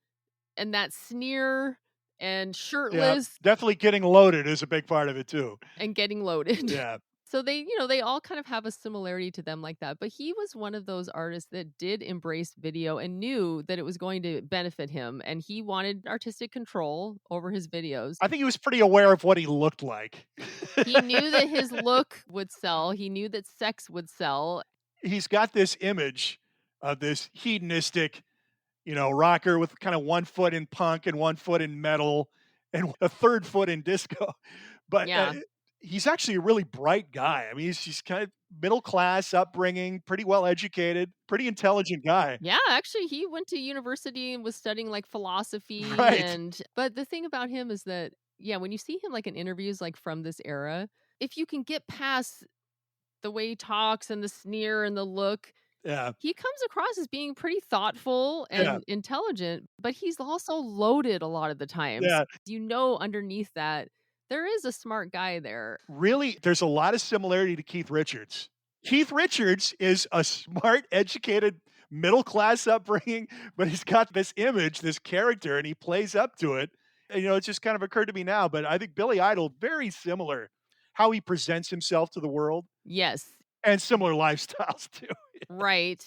S2: and that sneer and
S1: Yeah,
S2: shirtless
S1: definitely getting loaded is a big part of it too.
S2: and getting loaded.
S1: Yeah.
S2: So they all kind of have a similarity to them like that. But he was one of those artists that did embrace video and knew that it was going to benefit him. And he wanted artistic control over his videos.
S1: I think he was pretty aware of what he looked like.
S2: He knew that his look would sell. He knew that sex would sell.
S1: He's got this image of this hedonistic, rocker with kind of 1 foot in punk and 1 foot in metal and a third foot in disco. But
S2: Yeah.
S1: he's actually a really bright guy. I mean, he's kind of middle class upbringing, pretty well educated, pretty intelligent guy.
S2: Yeah, actually he went to university and was studying like philosophy
S1: Right.
S2: and but the thing about him is that yeah, when you see him like in interviews like from this era, if you can get past the way he talks and the sneer and the look,
S1: Yeah.
S2: he comes across as being pretty thoughtful
S1: Yeah.
S2: and intelligent, but he's also loaded a lot of the times.
S1: Yeah.
S2: Underneath that, there is a smart guy there.
S1: Really, there's a lot of similarity to Keith Richards. Keith Richards is a smart, educated, middle class upbringing, but he's got this image, this character, and he plays up to it. And, it just kind of occurred to me now, but I think Billy Idol, very similar how he presents himself to the world,
S2: Yes.
S1: and similar lifestyles too.
S2: Right.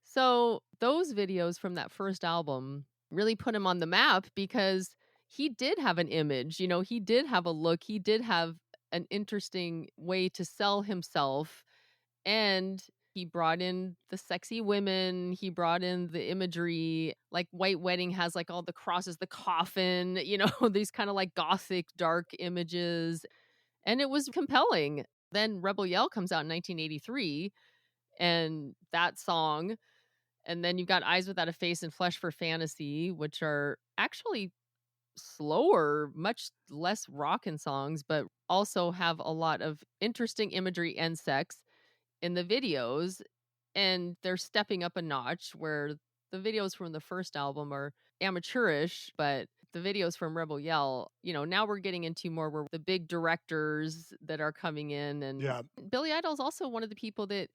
S2: So those videos from that first album really put him on the map because he did have an image, he did have a look, he did have an interesting way to sell himself, and he brought in the sexy women, he brought in the imagery, like White Wedding has like all the crosses, the coffin, these kind of like gothic dark images, and it was compelling. Then Rebel Yell comes out in 1983, and that song, and then you've got Eyes Without a Face and Flesh for Fantasy, which are actually slower, much less rockin' songs, but also have a lot of interesting imagery and sex in the videos. And they're stepping up a notch where the videos from the first album are amateurish, but the videos from Rebel Yell, now we're getting into more where the big directors that are coming in. And
S1: Yeah,
S2: Billy Idol's also one of the people that,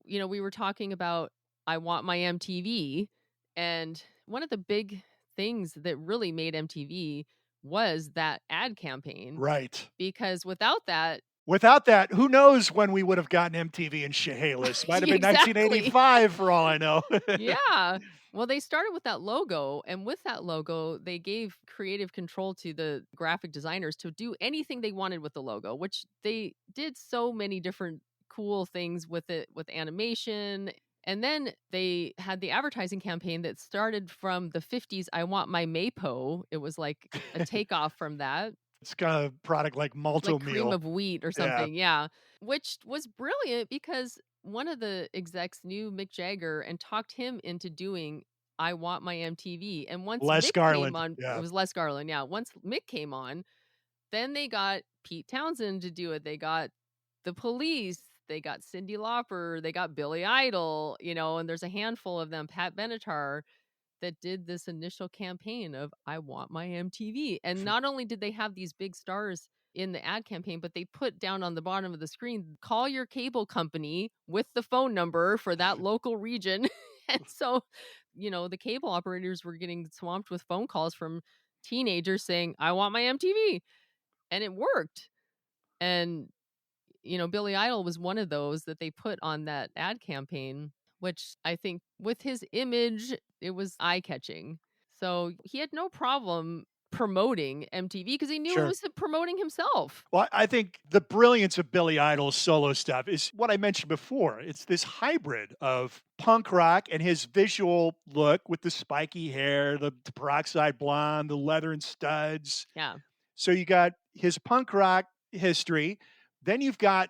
S2: we were talking about I Want My MTV, and one of the big things that really made MTV was that ad campaign,
S1: right.
S2: because without that
S1: Without that, who knows when we would have gotten MTV and Chehalis? Might have been
S2: exactly.
S1: 1985 for all I know.
S2: Yeah. Well, they started with that logo, and with that logo, they gave creative control to the graphic designers to do anything they wanted with the logo, which they did so many different cool things with it, with animation. And then they had the advertising campaign that started from the 50s, I Want My Maypo. It was like a takeoff from that,
S1: It's got a product like
S2: like
S1: Malto
S2: cream
S1: Meal.
S2: of wheat or
S1: Yeah.
S2: something, yeah, which was brilliant because one of the execs knew Mick Jagger and talked him into doing I Want My MTV, and once
S1: Les
S2: Mick came
S1: Garland.
S2: on, it
S1: Yeah.
S2: was Les Garland, yeah, once Mick came on, then they got Pete Townsend to do it, they got The Police, they got Cyndi Lauper, they got Billy Idol, and there's a handful of them, Pat Benatar, that did this initial campaign of I Want My MTV. And not only did they have these big stars in the ad campaign, but they put down on the bottom of the screen, call your cable company with the phone number for that local region. And so, the cable operators were getting swamped with phone calls from teenagers saying, I want my MTV. And it worked. And Billy Idol was one of those that they put on that ad campaign, which I think with his image, it was eye catching. So he had no problem promoting MTV because he knew it
S1: Sure.
S2: was promoting himself.
S1: Well, I think the brilliance of Billy Idol's solo stuff is what I mentioned before. It's this hybrid of punk rock and his visual look with the spiky hair, the peroxide blonde, the leather and studs.
S2: Yeah.
S1: So you got his punk rock history. Then you've got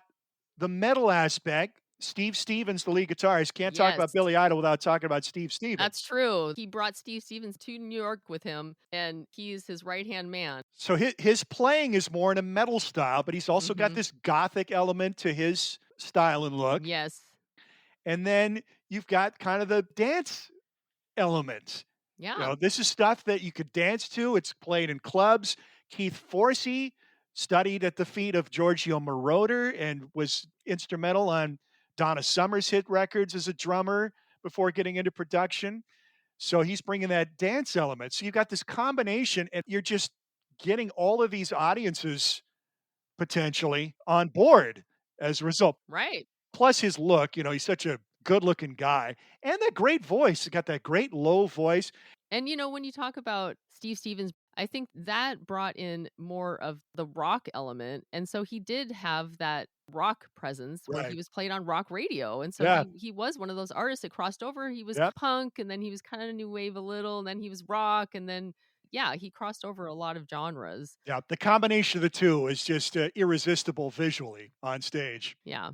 S1: the metal aspect. Steve Stevens, the lead guitarist. Can't talk
S2: Yes.
S1: about Billy Idol without talking about Steve
S2: That's
S1: Stevens.
S2: true. He brought Steve Stevens to New York with him, and he's his right hand man.
S1: So his playing is more in a metal style, but he's also got
S2: Hmm.
S1: this gothic element to his style and look.
S2: Yes.
S1: And then you've got kind of the dance elements.
S2: Yeah.
S1: This is stuff that you could dance to. It's played in clubs. Keith Forsey studied at the feet of Giorgio Moroder and was instrumental on Donna Summer's hit records as a drummer before getting into production. So he's bringing that dance element. So you've got this combination, and you're just getting all of these audiences potentially on board as a result.
S2: Right.
S1: Plus his look, he's such a good-looking guy, and that great voice. He's got that great low voice.
S2: And when you talk about Steve Stevens, I think that brought in more of the rock element. And so he did have that rock presence where he
S1: Right.
S2: was played on rock radio. And so
S1: Yeah.
S2: he was one of those artists that crossed over. He was
S1: Yep.
S2: punk, and then he was kind of new wave a little, and then he was rock, and then yeah, he crossed over a lot of genres.
S1: Yeah. The combination of the 2 is just, irresistible visually on stage.
S2: Yeah.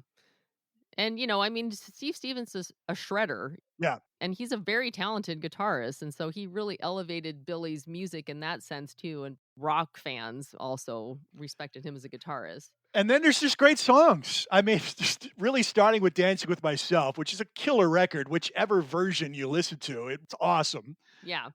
S2: And I mean, Steve Stevens is a shredder.
S1: Yeah.
S2: And he's a very talented guitarist, and so he really elevated Billy's music in that sense too, and rock fans also respected him as a guitarist.
S1: And then there's just great songs. I mean, just really starting with Dancing with Myself, which is a killer record, whichever version you listen to, it's awesome.
S2: Yeah.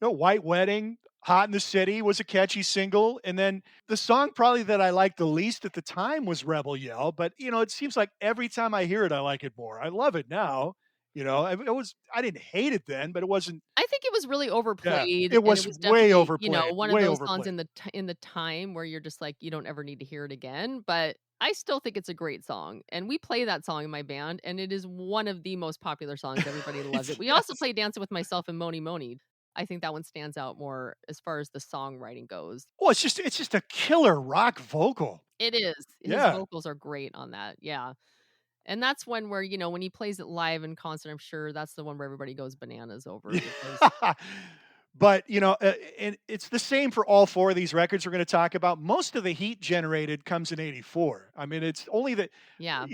S1: White Wedding, Hot in the City was a catchy single, and then the song probably that I liked the least at the time was Rebel Yell, but, it seems like every time I hear it, I like it more. I love it now, I didn't hate it then, but it wasn't.
S2: I think it was really
S1: Yeah,
S2: overplayed,
S1: it
S2: and it
S1: was
S2: was
S1: way
S2: definitely,
S1: overplayed,
S2: one of
S1: way
S2: those songs
S1: overplayed.
S2: in the time where you're just like, you don't ever need to hear it again, but I still think it's a great song, and we play that song in my band, and it is one of the most popular songs. Everybody loves it. We also
S1: Yes.
S2: play "Dancing with Myself" and "Moni Moni." I think that one stands out more as far as the songwriting goes.
S1: Well, it's just a killer rock vocal.
S2: It is. His
S1: Yeah.
S2: vocals are great on that, yeah. And that's one where, when he plays it live in concert, I'm sure that's the one where everybody goes bananas over because
S1: Yeah. But, and it's the same for all 4 of these records we're gonna talk about. Most of the heat generated comes in '84. I mean, it's only that,
S2: yeah.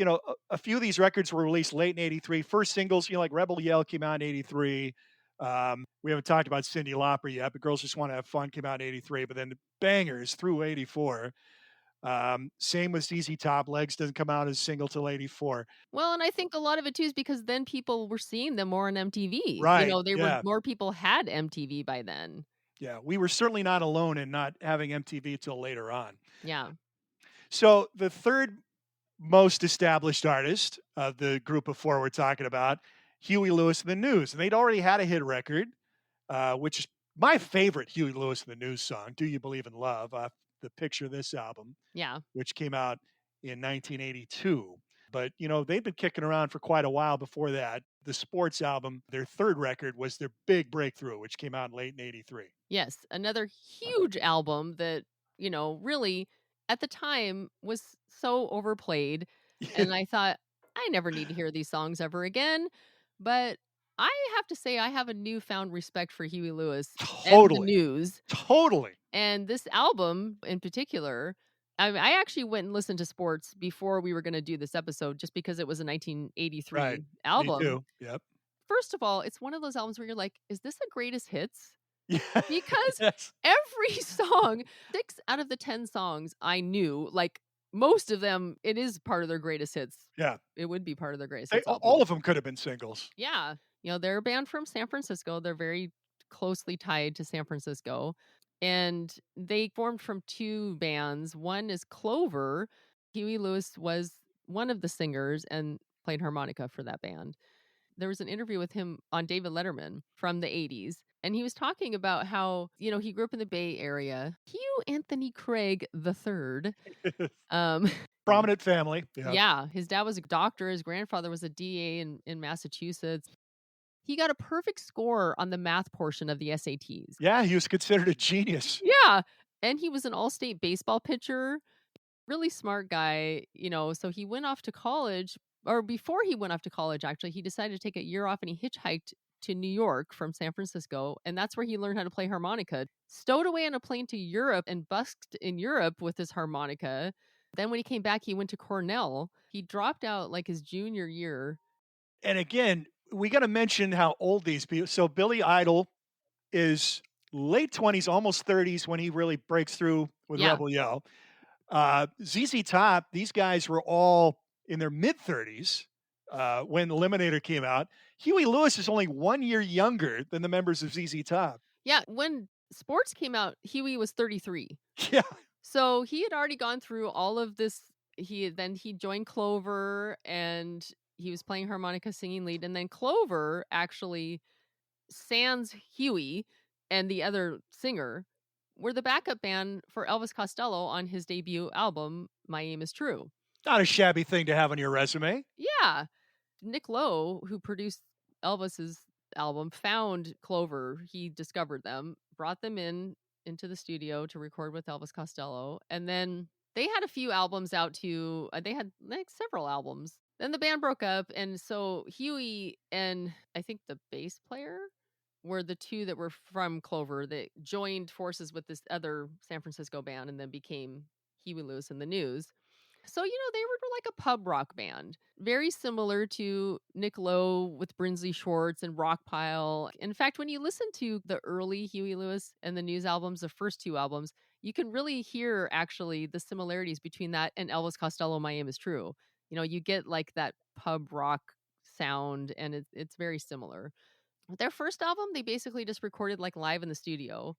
S1: a few of these records were released late in '83. First singles, like Rebel Yell came out in '83. We haven't talked about Cyndi Lauper yet, but Girls Just Wanna Have Fun came out in '83, but then the bangers through '84. Same with ZZ Top. Legs doesn't come out as a single till '84.
S2: Well, and I think a lot of it too is because then people were seeing them more on MTV.
S1: Right,
S2: They were
S1: yeah.
S2: more people had MTV by then.
S1: Yeah, we were certainly not alone in not having MTV till later on.
S2: Yeah.
S1: So the third most established artist of the group of 4 we're talking about, Huey Lewis and the News, and they'd already had a hit record, which is my favorite Huey Lewis and the News song, "Do You Believe in Love," off the Picture This album,
S2: Yeah.
S1: which came out in 1982. But, they've been kicking around for quite a while before that. The Sports album, their third record, was their big breakthrough, which came out late in '83.
S2: Yes, another huge album that, really at the time was so overplayed. And I thought, I never need to hear these songs ever again. But I have to say, I have a newfound respect for Huey Lewis and the
S1: Totally,
S2: News.
S1: totally.
S2: And this album in particular, I actually went and listened to Sports before we were going to do this episode just because it was a
S1: Right.
S2: 1983
S1: Me
S2: album.
S1: too. Yep.
S2: First of all, it's one of those albums where you're like, is this a greatest hits?
S1: Yeah.
S2: Because
S1: Yes.
S2: every song 6 out of the 10 songs I knew, like, most of them, it is part of their greatest hits.
S1: Yeah.
S2: It would be part of their greatest
S1: They
S2: hits
S1: all
S2: album.
S1: of them could have been singles.
S2: Yeah. They're a band from San Francisco. They're very closely tied to San Francisco, and they formed from 2 bands. One is Clover. Huey Lewis was one of the singers and played harmonica for that band. There was an interview with him on David Letterman from the '80s, and he was talking about how, he grew up in the Bay Area. Hugh Anthony Craig III. Um,
S1: Prominent family. Yeah.
S2: yeah, his dad was a doctor. His grandfather was a DA in Massachusetts. He got a perfect score on the math portion of the SATs.
S1: Yeah, he was considered a genius.
S2: Yeah, and he was an all-state baseball pitcher. Really smart guy, so he went off to college, or before he went off to college, actually, he decided to take a year off and he hitchhiked to New York from San Francisco. And that's where he learned how to play harmonica. Stowed away on a plane to Europe and busked in Europe with his harmonica. Then when he came back, he went to Cornell. He dropped out like his junior year.
S1: And again, we got to mention how old these people. So Billy Idol is late 20s, almost 30s when he really breaks through with
S2: Yeah.
S1: Rebel Yell. ZZ Top, these guys were all in their mid 30s when Eliminator came out. Huey Lewis is only 1 year younger than the members of ZZ Top.
S2: Yeah. When Sports came out, Huey was 33.
S1: Yeah.
S2: So he had already gone through all of this. He joined Clover and he was playing harmonica, singing lead. And then Clover actually, sans Huey and the other singer, were the backup band for Elvis Costello on his debut album, My Aim Is True.
S1: Not a shabby thing to have on your resume.
S2: Yeah. Nick Lowe, who produced Elvis's album, found Clover. He discovered them, brought them into the studio to record with Elvis Costello, and then they had a few albums out too. They had like several albums. Then the band broke up, and so Huey and I think the bass player were the 2 that were from Clover that joined forces with this other San Francisco band and then became Huey Lewis and the News. So, they were like a pub rock band, very similar to Nick Lowe with Brinsley Schwartz and Rockpile. In fact, when you listen to the early Huey Lewis and the News albums, the first 2 albums, you can really hear actually the similarities between that and Elvis Costello, My Aim Is True. You get like that pub rock sound, and it's very similar. Their first album, they basically just recorded like live in the studio.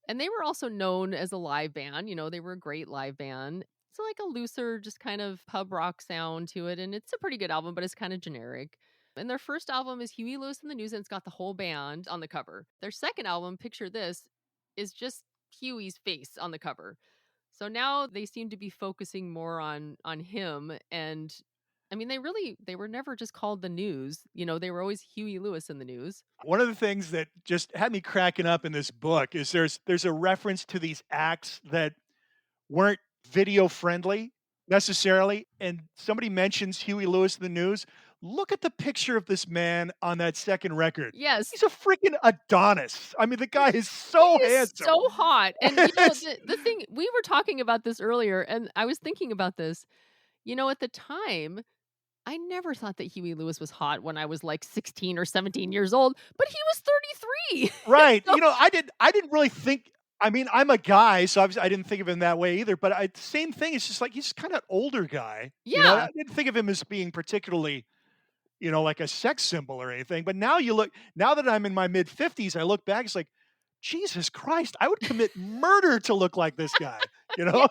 S2: And they were also known as a live band. They were a great live band. It's like a looser, just kind of pub rock sound to it. And it's a pretty good album, but it's kind of generic. And their first album is Huey Lewis and the News, and it's got the whole band on the cover. Their second album, Picture This, is just Huey's face on the cover. So now they seem to be focusing more on him, and I mean they were never just called the News. They were always Huey Lewis in the News.
S1: One of the things that just had me cracking up in this book is there's a reference to these acts that weren't video friendly necessarily, and somebody mentions Huey Lewis in the News. Look at the picture of this man on that second record.
S2: Yes,
S1: He's a freaking Adonis. I mean, the guy is
S2: he
S1: so
S2: is
S1: handsome.
S2: so hot. And
S1: It's
S2: the thing, we were talking about this earlier, and I was thinking about this. At the time, I never thought that Huey Lewis was hot when I was like 16 or 17 years old, but he was 33.
S1: right.
S2: So,
S1: I didn't really think. I mean, I'm a guy, so obviously I didn't think of him that way either. But same thing. It's just like he's kind of older guy. I
S2: yeah.
S1: didn't think of him as being particularly, like a sex symbol or anything. But now that I'm in my mid 50s, I look back. It's like, Jesus Christ, I would commit murder to look like this guy. You know?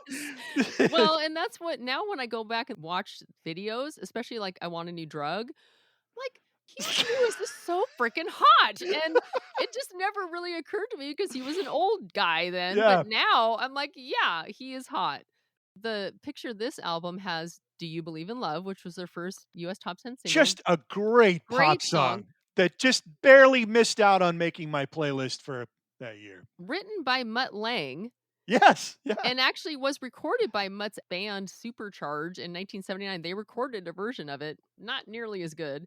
S2: Yes. Well, and that's what now when I go back and watch videos, especially like I Want a New Drug, like, Huey Lewis is so freaking hot, and it just never really occurred to me because he was an old guy then, but
S1: Yeah,
S2: now I'm like, "Yeah, he is hot." The picture this album has "Do You Believe in Love," which was their first US top 10 single.
S1: just a great pop
S2: Great song,
S1: song that just barely missed out on making my playlist for that year.
S2: written by Mutt Lange,
S1: Yes, yeah.
S2: and actually was recorded by Mutt's band Supercharge in 1979. They recorded a version of it, not nearly as good.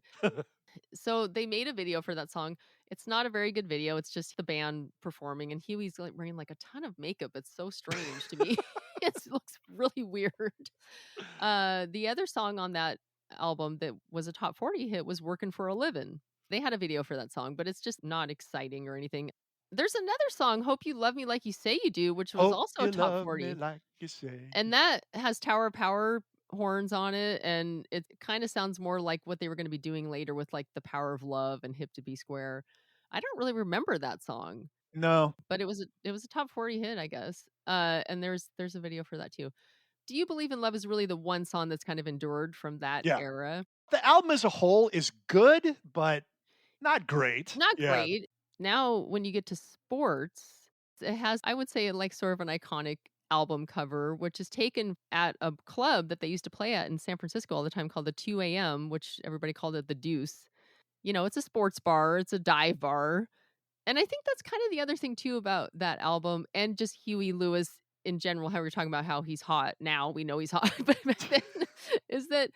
S2: So they made a video for that song. It's not a very good video. It's just the band performing, and Huey's like wearing like a ton of makeup. It's so strange to me. It looks really weird. The other song on that album that was a top 40 hit was "Working for a Livin'." They had a video for that song, but it's just not exciting or anything. There's another song, "Hope You Love Me Like You Say You Do," which was
S1: Hope
S2: also
S1: you
S2: top
S1: love me
S2: 40.
S1: like you say.
S2: And that has Tower of Power horns on it, and it kinda sounds more like what they were gonna be doing later with, like, The Power of Love and Hip to Be Square. I don't really remember that song,
S1: No.
S2: but it was a top 40 hit, I guess. And there's a video for that too. "Do You Believe in Love" is really the one song that's kind of endured from that
S1: Yeah.
S2: era.
S1: The album as a whole is good, but not great.
S2: Not
S1: Yeah.
S2: great. Now, when you get to sports, it has, I would say, like sort of an iconic album cover, which is taken at a club that they used to play at in San Francisco all the time called the 2 a.m., which everybody called it the Deuce. It's a sports bar, it's a dive bar. And I think that's kind of the other thing too about that album and just Huey Lewis in general, how we're talking about how he's hot. Now we know he's hot, but back then is that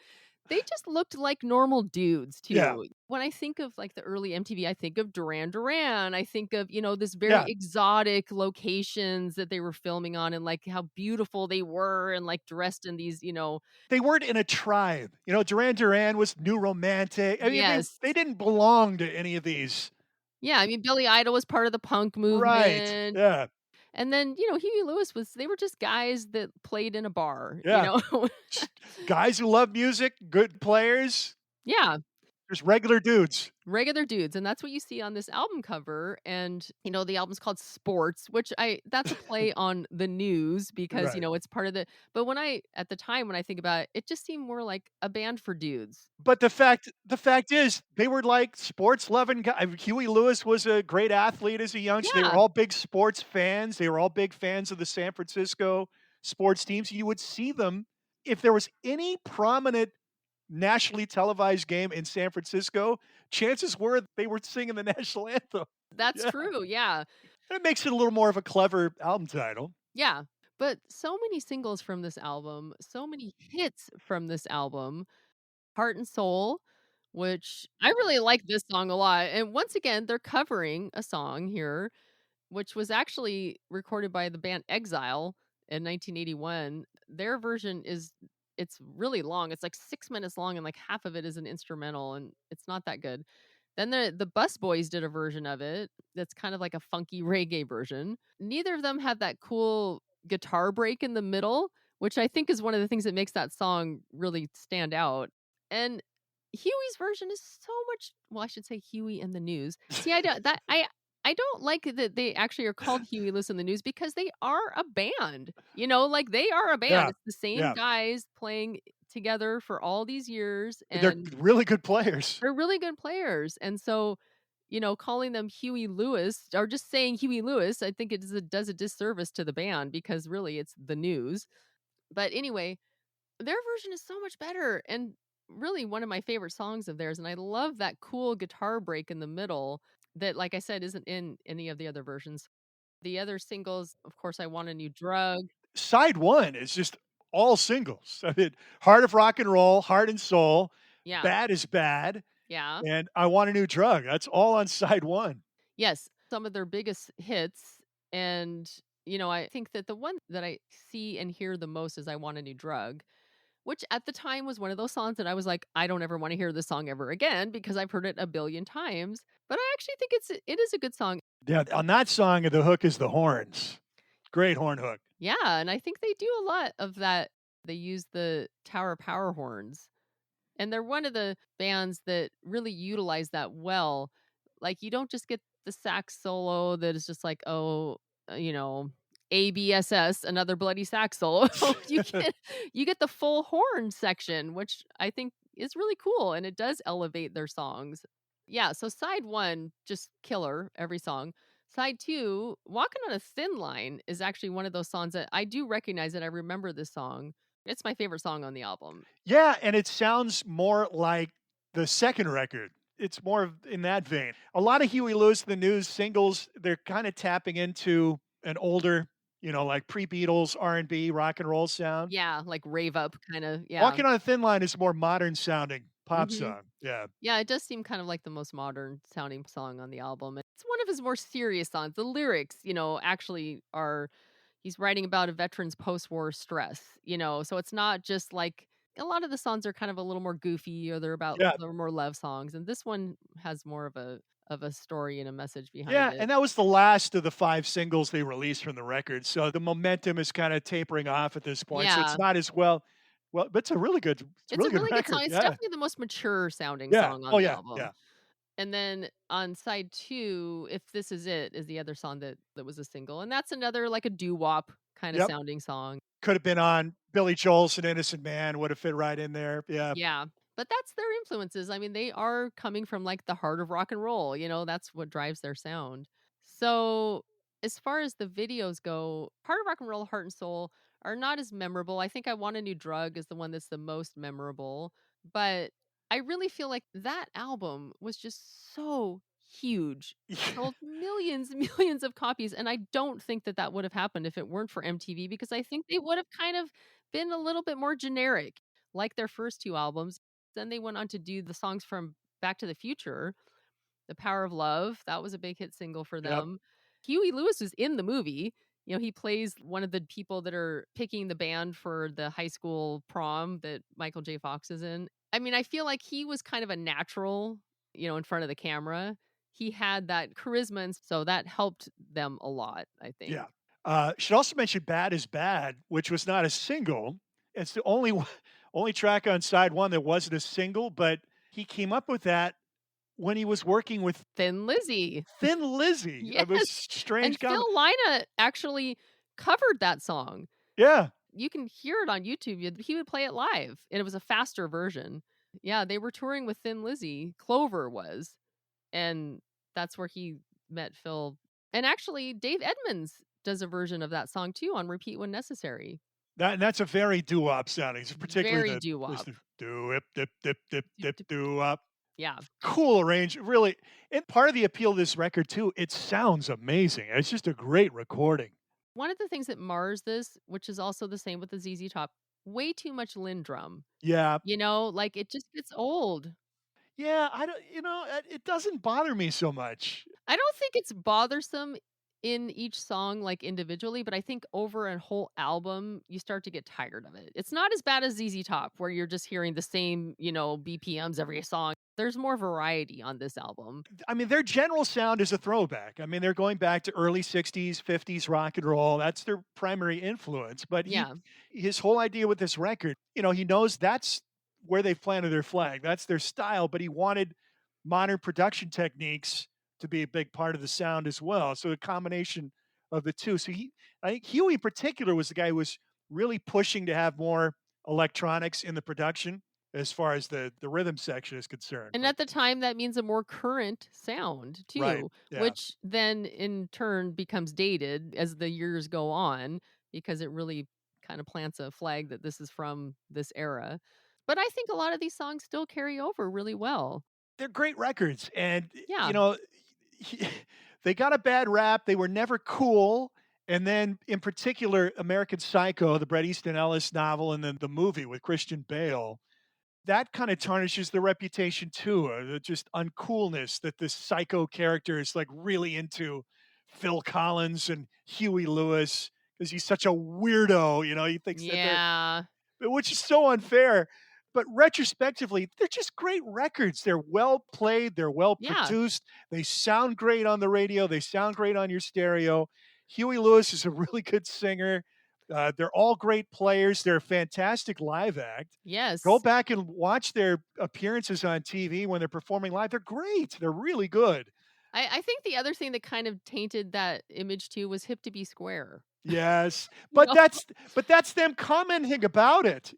S2: they just looked like normal dudes
S1: Yeah.
S2: too. When I think of like the early MTV, I think of Duran Duran. I think of, this very
S1: Yeah.
S2: exotic locations that they were filming on and like how beautiful they were and like dressed in these,
S1: They weren't in a tribe. Duran Duran was new romantic. I mean,
S2: yes.
S1: they didn't belong to any of these.
S2: Yeah, I mean Billy Idol was part of the punk
S1: Right.
S2: movement.
S1: Yeah.
S2: And then, Huey Lewis they were just guys that played in a bar,
S1: Yeah. Just guys who love music, good players,
S2: Yeah,
S1: just regular dudes.
S2: regular dudes, and that's what you see on this album cover, and, the album's called Sports, which that's a play on the news because,
S1: Right.
S2: it's part of but at the time when I think about it, it just seemed more like a band for dudes.
S1: But the fact is, they were like sports loving guy. Huey Lewis was a great athlete as a youngster. They were
S2: Yeah,
S1: all big sports fans. They were all big fans of the San Francisco sports teams. You would see them if there was any prominent nationally televised game in San Francisco, chances were they were singing the national anthem.
S2: that's
S1: Yeah.
S2: true, yeah,
S1: It makes it a little more of a clever album title.
S2: yeah, but so many singles from this album, so many hits from this album. Heart and Soul, which I really like this song a lot, and once again, they're covering a song here, which was actually recorded by the band Exile in 1981. Their version it's really long, it's like 6 minutes long, and, like, half of it is an instrumental, and it's not that good. Then the Bus Boys did a version of it that's kind of like a funky reggae version. Neither of them have that cool guitar break in the middle, which I think is one of the things that makes that song really stand out. And Huey's version is so much well, I should say Huey and the News. See, I don't like that they actually are called Huey Lewis and the News because they are a band. Like they are a band.
S1: Yeah.
S2: It's the same
S1: Yeah.
S2: guys playing together for all these years
S1: They're
S2: and
S1: really good players.
S2: they're really good players. And so, calling them Huey Lewis or just saying Huey Lewis, I think does a disservice to the band because really it's the news. But anyway, their version is so much better and really one of my favorite songs of theirs. And I love that cool guitar break in the middle that, like I said, isn't in any of the other versions. The other singles, of course, I Want a New Drug.
S1: Side one is just all singles. I mean, Heart of Rock and Roll, Heart and Soul,
S2: Yeah.
S1: Bad is Bad,
S2: Yeah.
S1: and I Want a New Drug. That's all on side one.
S2: Yes, some of their biggest hits, and, I think that the one that I see and hear the most is I Want a New Drug, which at the time was one of those songs that I was like, "I don't ever wanna hear this song ever again," because I've heard it a billion times, but I actually think it is a good song.
S1: Yeah, on that song, the hook is the horns. Great horn hook.
S2: Yeah, and I think they do a lot of that. They use the Tower Power horns. And they're one of the bands that really utilize that well. Like, you don't just get the sax solo that is just like, oh, ABSS, another bloody sax solo. You get you get the full horn section, which I think is really cool, and it does elevate their songs. Yeah, so side 1, just killer, every song. Side 2, Walking on a Thin Line is actually one of those songs that I do recognize, and I remember this song. It's my favorite song on the album.
S1: Yeah, and it sounds more like the second record. It's more in that vein. A lot of Huey Lewis, the News singles, they're kind of tapping into an older, like pre-Beatles R&B rock and roll sound.
S2: Yeah, like rave up kinda, yeah.
S1: Walking on a Thin Line is more modern sounding pop
S2: Mhm.
S1: song. Yeah.
S2: Yeah, it does seem kind of like the most modern sounding song on the album. It's one of his more serious songs. The lyrics, actually are he's writing about a veteran's post-war stress, so it's not just like a lot of the songs are kind of a little more goofy or
S1: Yeah.
S2: they're more love songs, and this one has more of a story and a message behind
S1: Yeah,
S2: it.
S1: and that was the last of the 5 singles they released from the record, so the momentum is kinda tapering off at this point, so it's
S2: Yeah.
S1: not as well, but it's a
S2: It's
S1: really
S2: a
S1: good
S2: really good song.
S1: record,
S2: It's
S1: yeah.
S2: definitely the most mature sounding
S1: Yeah.
S2: song on
S1: Oh,
S2: the
S1: yeah,
S2: album.
S1: yeah.
S2: And then on side 2, If This Is It is the other song that was a single, and that's another, like, a doo-wop kinda
S1: Yep.
S2: sounding song.
S1: Could have been on Billy Joel's An Innocent Man, would have fit right in there, yeah.
S2: Yeah, but that's their influences. I mean, they are coming from, like, the heart of rock and roll, that's what drives their sound. So, as far as the videos go, Heart of Rock and Roll, Heart and Soul are not as memorable. I think I Want a New Drug is the one that's the most memorable, but I really feel like that album was just so huge. Sold millions and millions of copies, and I don't think that that would have happened if it weren't for MTV because I think they would have kind of been a little bit more generic like their first 2 albums. Then they went on to do the songs from Back to the Future, The Power of Love, that was a big hit single for
S1: Yep.
S2: them. Huey Lewis was in the movie. He plays one of the people that are picking the band for the high school prom that Michael J. Fox is in. I mean, I feel like he was kind of a natural, in front of the camera. He had that charisma, and so that helped them a lot, I think.
S1: Yeah. Should also mention Bad is Bad, which was not a single. It's the only only track on side 1 that wasn't a single, but he came up with that when he was working with
S2: Thin Lizzy.
S1: Thin Lizzy.
S2: Yes,
S1: It was strange
S2: and Phil
S1: com
S2: Lynott actually covered that song.
S1: Yeah.
S2: You can hear it on YouTube, he would play it live, and it was a faster version. Yeah, they were touring with Thin Lizzy, Clover was, and that's where he met Phil. And actually, Dave Edmunds does a version of that song too on Repeat When Necessary.
S1: That's a very doo-wop sounding, particularly
S2: Very
S1: the there's
S2: doo-wop.
S1: the doo-wip, dip, dip, dip,
S2: Doop,
S1: dip,
S2: doop, doop.
S1: doo-wop.
S2: Yeah.
S1: Cool arrange really, and part of the appeal of this record too, it sounds amazing. It's just a great recording.
S2: One of the things that mars this, which is also the same with the ZZ Top, way too much Lindrum.
S1: Yeah.
S2: Like, it just gets old.
S1: Yeah, I don't it doesn't bother me so much.
S2: I don't think it's bothersome in each song, like, individually, but I think over a whole album, you start to get tired of it. It's not as bad as ZZ Top, where you're just hearing the same, BPMs every song. There's more variety on this album.
S1: I mean, their general sound is a throwback. I mean, they're going back to early 60s, 50s rock and roll. That's their primary influence, but
S2: Yeah.
S1: his whole idea with this record, he knows that's where they've planted their flag. That's their style, but he wanted modern production techniques to be a big part of the sound as well. So a combination of the two. I think Huey in particular was the guy who was really pushing to have more electronics in the production. as far as the rhythm section is concerned.
S2: And
S1: But
S2: at the time, that means a more current sound
S1: right,
S2: too,
S1: yeah.
S2: which then in turn becomes dated as the years go on because it really kind of plants a flag that this is from this era. But I think a lot of these songs still carry over really well.
S1: They're great records, and,
S2: Yeah.
S1: you know, they got a bad rap, they were never cool, and then, in particular, American Psycho, the Bret Easton Ellis novel, and then the movie with Christian Bale, that kinda tarnishes their reputation too, the just uncoolness that this psycho character is, like, really into Phil Collins and Huey Lewis because he's such a weirdo, he thinks that they're
S2: Yeah.
S1: which is so unfair. But retrospectively, they're just great records. They're well played, they're well
S2: Yeah.
S1: produced, they sound great on the radio, they sound great on your stereo. Huey Lewis is a really good singer. They're all great players. They're a fantastic live act. Go
S2: Yes.
S1: back and watch their appearances on TV when they're performing live. They're great. They're really good.
S2: I think the other thing that kind of tainted that image too was Hip to Be Square.
S1: Yes,
S2: You know?
S1: but that's them commenting about it.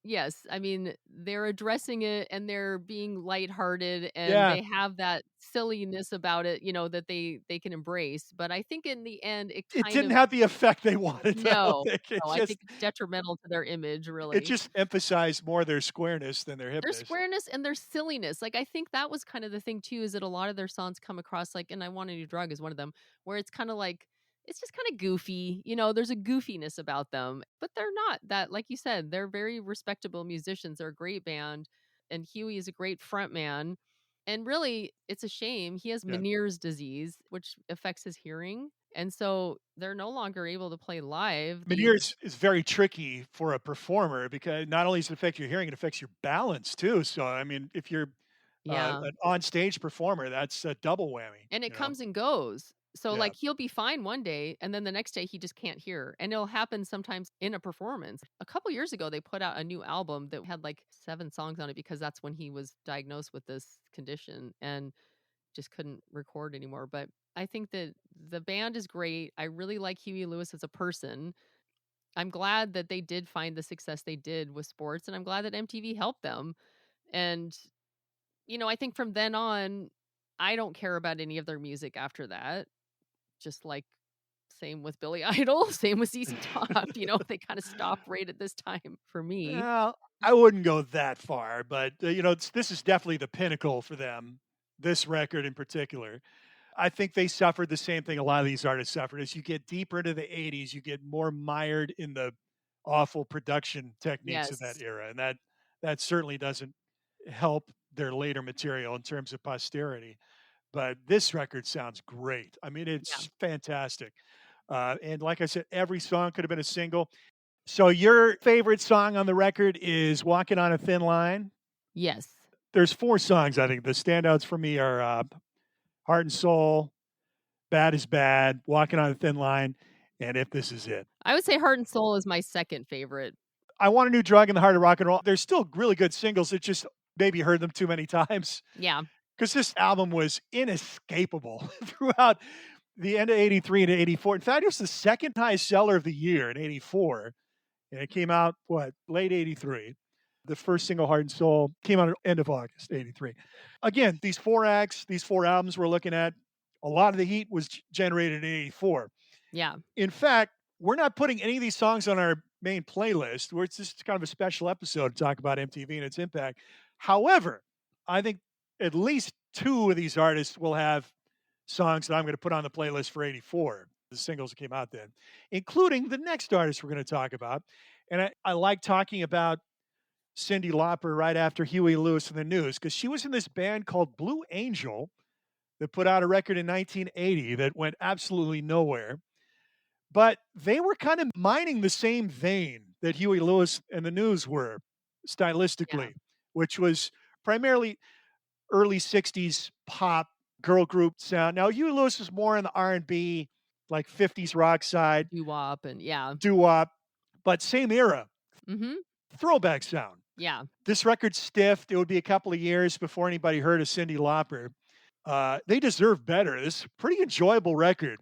S2: Yes, I mean, they're addressing it and they're being lighthearted and
S1: Yeah.
S2: they have that silliness about it, that they can embrace, but I think in the end it
S1: It
S2: kind
S1: didn't
S2: of
S1: have the effect they wanted, I don't
S2: no,
S1: think.
S2: no, I think it's detrimental to their image,
S1: It
S2: really.
S1: just emphasized more their squareness than their
S2: Their
S1: hipness.
S2: squareness and their silliness, like, I think that was kind of the thing too, is that a lot of their songs come across like and I Want a New Drug is one of them, where it's kinda like it's just kinda goofy, there's a goofiness about them, but they're not that like you said, they're very respectable musicians, they're a great band, and Huey is a great front man, and really, it's a shame, he has
S1: Yeah.
S2: Meniere's disease, which affects his hearing, and so they're no longer able to play live, the
S1: Meniere's is very tricky for a performer because not only does it affect your hearing, it affects your balance too. So, I mean, if you're,
S2: yeah.
S1: an on-stage performer, that's a double whammy,
S2: And it
S1: you know?
S2: comes and goes. So,
S1: Yeah.
S2: like, he'll be fine one day, and then the next day he just can't hear, and it'll happen sometimes in a performance. A couple years ago, they put out a new album that had, like, 7 songs on it because that's when he was diagnosed with this condition and just couldn't record anymore, but I think that the band is great. I really like Huey Lewis as a person. I'm glad that they did find the success they did with sports, and I'm glad that MTV helped them, and I think from then on, I don't care about any of their music after that. Just like same with Billy Idol, same with ZZ Top, they kinda stopped right at this time for me.
S1: Well, I wouldn't go that far, but, this is definitely the pinnacle for them, this record in particular. I think they suffered the same thing a lot of these artists suffered. As you get deeper into the '80s, you get more mired in the awful production techniques of that
S2: Yes.
S1: era, and that certainly doesn't help their later material in terms of posterity. But this record sounds great. I mean,
S2: Yeah.
S1: it's fantastic. And like I said, every song could have been a single. So your favorite song on the record is "Walking on a Thin Line."
S2: Yes.
S1: There's 4 songs, I think. The standouts for me are, "Heart and Soul," "Bad is Bad," "Walking on a Thin Line," and "If This Is It."
S2: I would say Heart and Soul is my 2nd favorite.
S1: "I Want a New Drug" in the Heart of Rock and Roll. They're still really good singles. It just maybe heard them too many times
S2: Yeah.
S1: because this album was inescapable throughout the end of '83 into '84. In fact, it was the second highest seller of the year in '84, and it came out, what, late '83. The first single, "Heart and Soul," came out at end of August '83. Again, these 4 acts, these 4 albums we're looking at, a lot of the heat was generated in '84.
S2: Yeah.
S1: In fact, we're not putting any of these songs on our main playlist, where it's just kind of a special episode to talk about MTV and its impact. However, I think at least 2 of these artists will have songs that I'm gonna put on the playlist for '84, the singles that came out then, including the next artist we're gonna talk about. And I like talking about Cyndi Lauper right after Huey Lewis and the News because she was in this band called Blue Angel that put out a record in 1980 that went absolutely nowhere. But they were kind of mining the same vein that Huey Lewis and the News were
S2: Yeah.
S1: stylistically, which was primarily early '60s pop girl group sound. Now, Huey Lewis was more in the R&B, like '50s rock side,
S2: Doo-wop and yeah.
S1: doo-wop, but same era,
S2: Mhm.
S1: throwback sound.
S2: Yeah.
S1: This record stiffed. It would be a couple of years before anybody heard of Cyndi Lauper. They deserve better. This is a pretty enjoyable record.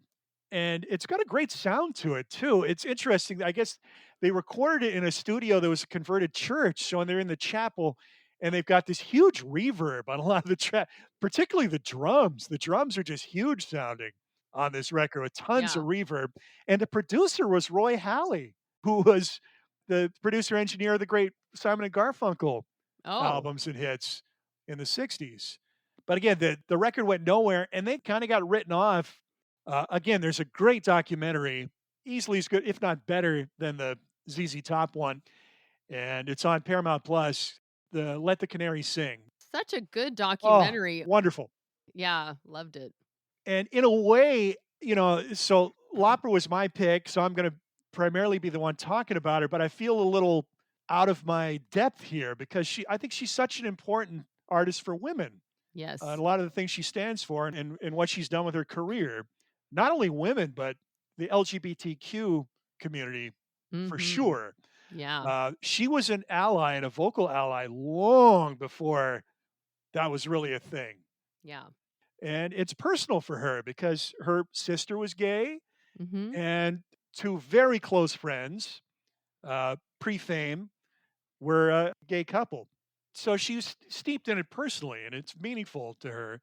S1: and it's got a great sound to it too. It's interesting. I guess they recorded it in a studio that was a converted church. So when they're in the chapel, and they've got this huge reverb on a lot of the track, particularly the drums. The drums are just huge sounding on this record with tons of
S2: Yeah.
S1: reverb. And the producer was Roy Halley, who was the producer engineer of the great Simon and Garfunkel
S2: Oh,
S1: albums and hits in the 60s. But again, the record went nowhere and they kind of got written off. Again, there's a great documentary, easily as good, if not better, than the ZZ Top one. And it's on Paramount Plus, the Let the Canary Sing.
S2: such a good
S1: Oh,
S2: documentary.
S1: wonderful.
S2: Yeah, loved it.
S1: And in a way, so Lauper was my pick, so I'm gonna primarily be the one talking about her, but I feel a little out of my depth here because I think she's such an important artist for women. And
S2: Yes.
S1: a lot of the things she stands for and what she's done with her career, not only women, but the LGBTQ community for
S2: Mhm.
S1: sure.
S2: Yeah.
S1: She was an ally and a vocal ally long before that was really a thing.
S2: Yeah.
S1: And it's personal for her because her sister was gay
S2: Mhm.
S1: and two very close friends, pre-fame, were a gay couple. So she's steeped in it personally and it's meaningful to her.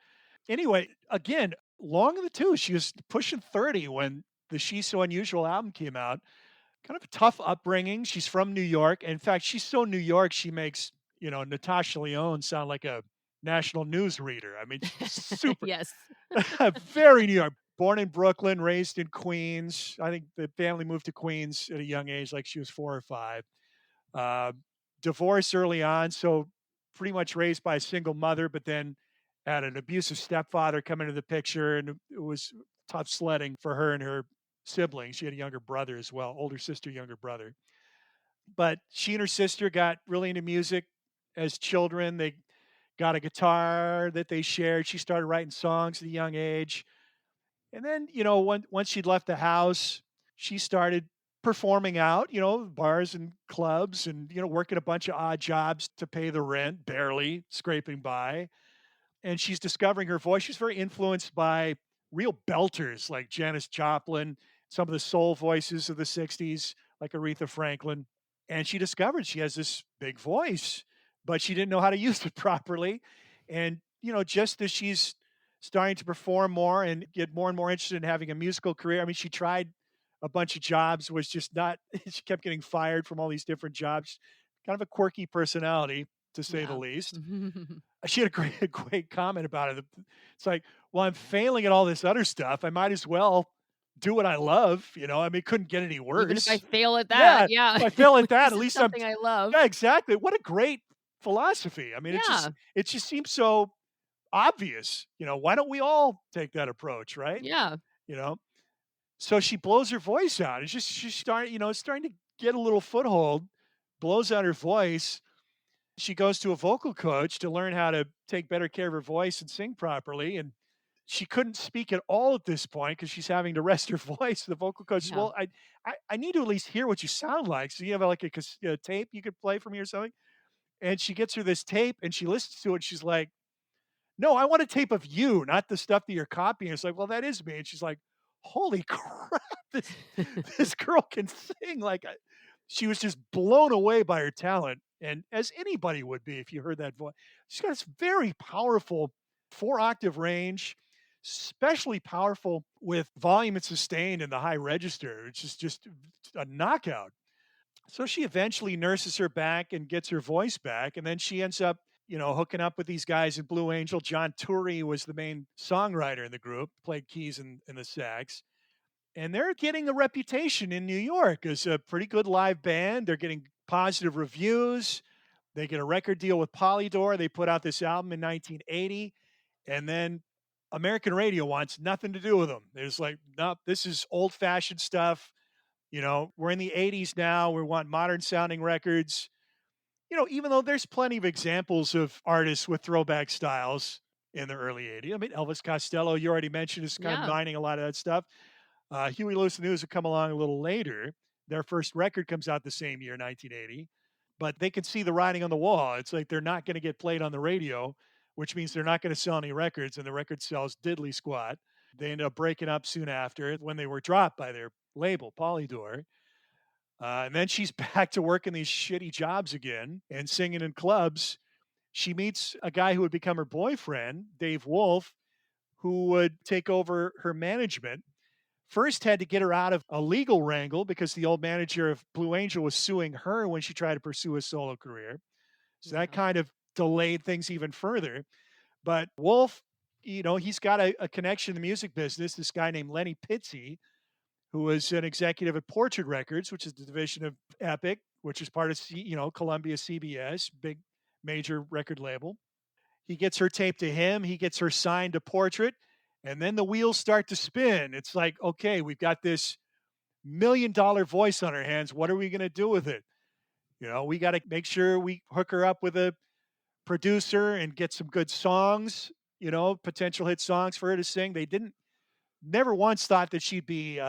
S1: Anyway, again, long in the tooth. She was pushing 30 when the She's So Unusual album came out. Kind of a tough upbringing. She's from New York. In fact, she's so New York, she makes, Natasha Lyonne sound like a national news reader. I mean, she's super,
S2: Yes.
S1: very New York. Born in Brooklyn, raised in Queens. I think the family moved to Queens at a young age, like she was 4 or 5. Uh, Divorced early on, so pretty much raised by a single mother, but then had an abusive stepfather come into the picture, and it was tough sledding for her and her siblings. She had a younger brother as well, older sister, younger brother. But she and her sister got really into music as children. They got a guitar that they shared. She started writing songs at a young age. And then, once she'd left the house, she started performing out, bars and clubs and, working a bunch of odd jobs to pay the rent, barely scraping by. And she's discovering her voice. She's very influenced by real belters like Janis Joplin, some of the soul voices of the 60s, like Aretha Franklin. And she discovered she has this big voice, but she didn't know how to use it properly. And, just as she's starting to perform more and get more and more interested in having a musical career, I mean, she tried a bunch of jobs, was just not, she kept getting fired from all these different jobs. Kind of a quirky personality, to say the
S2: Yeah.
S1: least. She had a great a great comment about it. It's like, "Well, I'm failing at all this other stuff. I might as well do what I love," I mean, it couldn't get any
S2: Even if I
S1: worse.
S2: fail at that,
S1: Yeah,
S2: yeah.
S1: if I
S2: At
S1: fail at that,
S2: least
S1: at
S2: it's
S1: least I'm
S2: something I love.
S1: yeah, exactly. What a great philosophy. I mean,
S2: Yeah.
S1: it just seems so obvious, why don't we all take that approach, right?
S2: Yeah.
S1: You know? So she blows her voice out. It's just she's starting, it's starting to get a little foothold, blows out her voice. She goes to a vocal coach to learn how to take better care of her voice and sing properly. And she couldn't speak at all at this point because she's having to rest her voice. The vocal coach says,
S2: Yeah.
S1: "Well, I need to at least hear what you sound like. So you have like a tape you could play for me or something." And she gets her this tape and she listens to it. She's like, "No, I want a tape of you, not the stuff that you're copying." It's like, "Well, that is me." And she's like, "Holy crap, this girl can sing." Like, she was just blown away by her talent, and as anybody would be if you heard that voice. She's got this very powerful 4-octave range, especially powerful with volume and sustain in the high register, which is just a knockout. So she eventually nurses her back and gets her voice back. And then she ends up, hooking up with these guys in Blue Angel. John Turi was the main songwriter in the group, played keys and the sax. And they're getting a reputation in New York as a pretty good live band. They're getting positive reviews. They get a record deal with Polydor. They put out this album in 1980. And then American radio wants nothing to do with them. There's like, nope, this is old fashioned stuff. We're in the 80s now. We want modern sounding records. Even though there's plenty of examples of artists with throwback styles in the early 80s. I mean, Elvis Costello, you already mentioned, is kind of
S2: Yeah.
S1: mining a lot of that stuff. Huey Lewis and the News will come along a little later. Their first record comes out the same year, 1980. But they can see the writing on the wall. It's like they're not going to get played on the radio, which means they're not going to sell any records, and the record sells diddly squat. They ended up breaking up soon after when they were dropped by their label, Polydor. And then she's back to working these shitty jobs again and singing in clubs. She meets a guy who would become her boyfriend, Dave Wolf, who would take over her management. First, had to get her out of a legal wrangle because the old manager of Blue Angel was suing her when she tried to pursue a solo career. So that
S2: Yeah.
S1: kind of delayed things even further. But Wolf, he's got a connection in the music business. This guy named Lenny Pizzi, who was an executive at Portrait Records, which is the division of Epic, which is part of Columbia CBS, big major record label. He gets her taped to him. He gets her signed to Portrait, and then the wheels start to spin. It's like, okay, we've got this $1 million voice on our hands. What are we going to do with it? We got to make sure we hook her up with a producer and get some good songs, potential hit songs for her to sing. They didn't never once thought that she'd be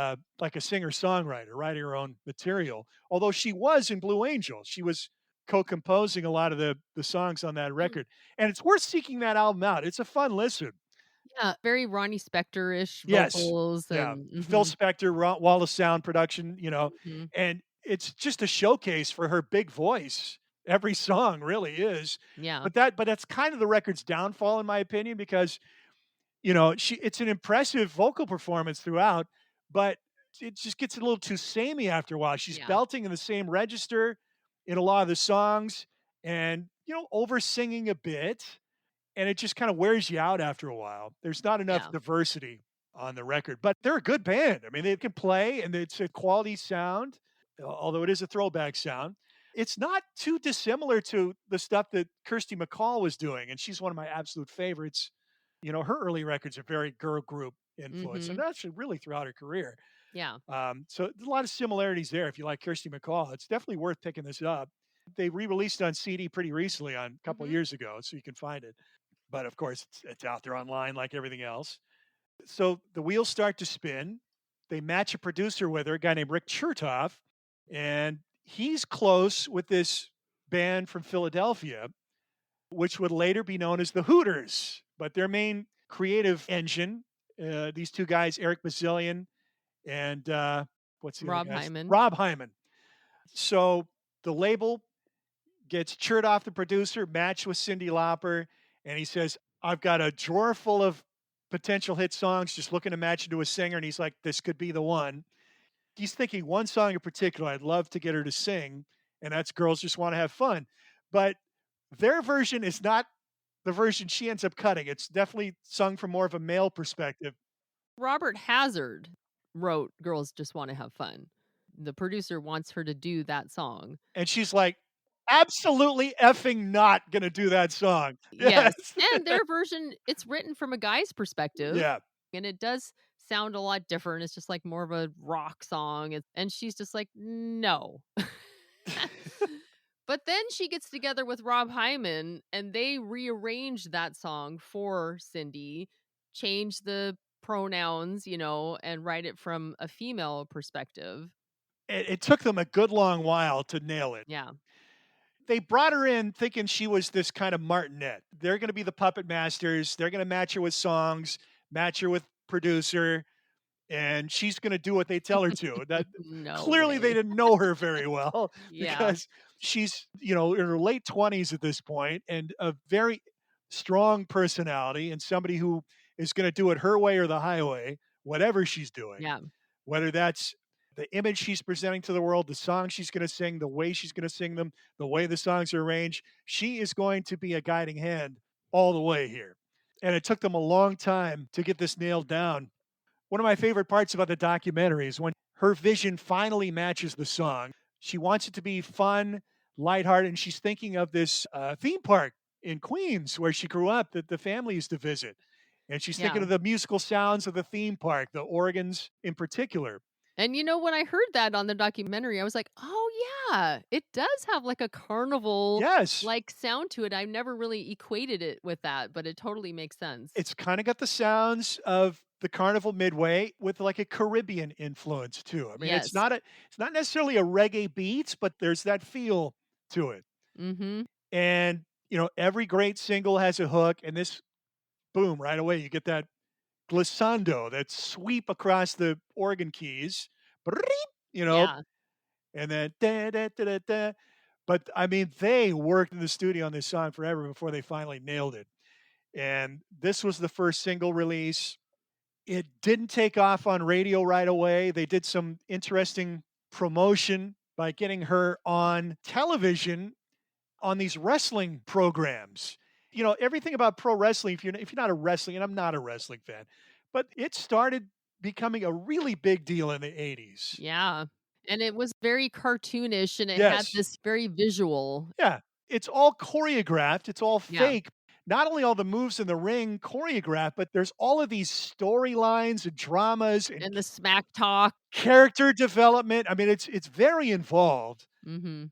S1: like a singer songwriter, writing her own material. Although she was in Blue Angel, she was co-composing a lot of the songs on that
S2: Mm.
S1: record, and it's worth seeking that album out. It's a fun listen.
S2: Yeah, very Ronnie Spector-ish
S1: Yes,
S2: vocals
S1: yeah,
S2: and
S1: Phil
S2: mhm,
S1: Spector, Wall of Sound production,
S2: mhm.
S1: and it's just a showcase for her big voice. Every song really is,
S2: Yeah,
S1: but that's kind of the record's downfall, in my opinion, because it's an impressive vocal performance throughout, but it just gets a little too samey after a while. She's
S2: yeah,
S1: belting in the same register in a lot of the songs and, over singing a bit, and it just kind of wears you out after a while. There's not enough
S2: yeah,
S1: diversity on the record, but they're a good band. I mean, they can play and it's a quality sound, although it is a throwback sound. It's not too dissimilar to the stuff that Kirsty McCall was doing, and she's one of my absolute favorites. Her early records are very girl group influence, and
S2: mhm,
S1: actually really throughout her career.
S2: yeah,
S1: So there's a lot of similarities there. If you like Kirsty McCall, it's definitely worth picking this up. They re-released it on CD pretty recently, on a couple of
S2: mhm.
S1: years ago, so you can find it. But of course, it's out there online like everything else. So the wheels start to spin. They match a producer with her, a guy named Rick Chertoff, and he's close with this band from Philadelphia, which would later be known as the Hooters. But their main creative engine, these two guys, Eric Bazillion and what's the other
S2: Rob
S1: guy's?
S2: Hyman.
S1: Rob Hyman. So the label gets Chertoff, the producer, matched with Cyndi Lauper, and he says, I've got a drawer full of potential hit songs, just looking to match into a singer. And he's like, this could be the one. He's thinking one song in particular I'd love to get her to sing, and that's Girls Just Want to Have Fun. But their version is not the version she ends up cutting. It's definitely sung from more of a male perspective.
S2: Robert Hazard wrote Girls Just Wanna Have Fun. The producer wants her to do that song.
S1: And she's like, absolutely effing not going to do that song. Yes.
S2: Yes, and their version, it's written from a guy's perspective,
S1: Yeah.
S2: and it does sound a lot different. It's just like more of a rock song, and she's just like, "No." But then she gets together with Rob Hyman, and they rearrange that song for Cindy, change the pronouns, and write it from a female perspective.
S1: It took them a good long while to nail it.
S2: Yeah,
S1: They brought her in thinking she was this kind of martinet. They're going to be the puppet masters. They're going to match her with songs, match her with producer, and she's going to do what they tell her to. That
S2: no
S1: clearly they
S2: way.
S1: didn't know her very well
S2: Yeah,
S1: because she's, in her late 20s at this point and a very strong personality and somebody who is going to do it her way or the highway, whatever she's doing,
S2: yeah,
S1: whether that's the image she's presenting to the world, the song she's going to sing, the way she's going to sing them, the way the songs are arranged. She is going to be a guiding hand all the way here. And it took them a long time to get this nailed down. One of my favorite parts about the documentary is when her vision finally matches the song. She wants it to be fun, lighthearted, and she's thinking of this theme park in Queens where she grew up that the family used to visit. And she's thinking
S2: yeah.
S1: of the musical sounds of the theme park, the organs in particular.
S2: And when I heard that on the documentary, I was like, "Oh, yeah, it does have, like, a
S1: Yes,
S2: carnival-like sound to it." I've never really equated it with that, but it totally makes sense.
S1: it's kind of got the sounds of the Carnival Midway with like a Caribbean influence too. I mean,
S2: Yes.
S1: it's not necessarily a reggae beats, but there's that feel to it.
S2: Mhm.
S1: And every great single has a hook, and this boom right away you get that glissando, that sweep across the organ keys, you know,
S2: Yeah.
S1: and then da, da, da, da, da. But I mean, they worked in the studio on this song forever before they finally nailed it. And this was the first single release. It didn't take off on radio right away. They did some interesting promotion by getting her on television on these wrestling programs. You know, everything about pro wrestling, if you're not a wrestling, and I'm not a wrestling fan, but it started becoming a really big deal in the 80s.
S2: Yeah. And it was very cartoonish and it had
S1: Yes.
S2: this very visual.
S1: Yeah. It's all choreographed, it's all
S2: Yeah.
S1: fake. Not only all the moves in the ring choreographed, but there's all of these storylines and dramas and
S2: And the smack talk.
S1: character development. I mean, it's very involved.
S2: Mhm.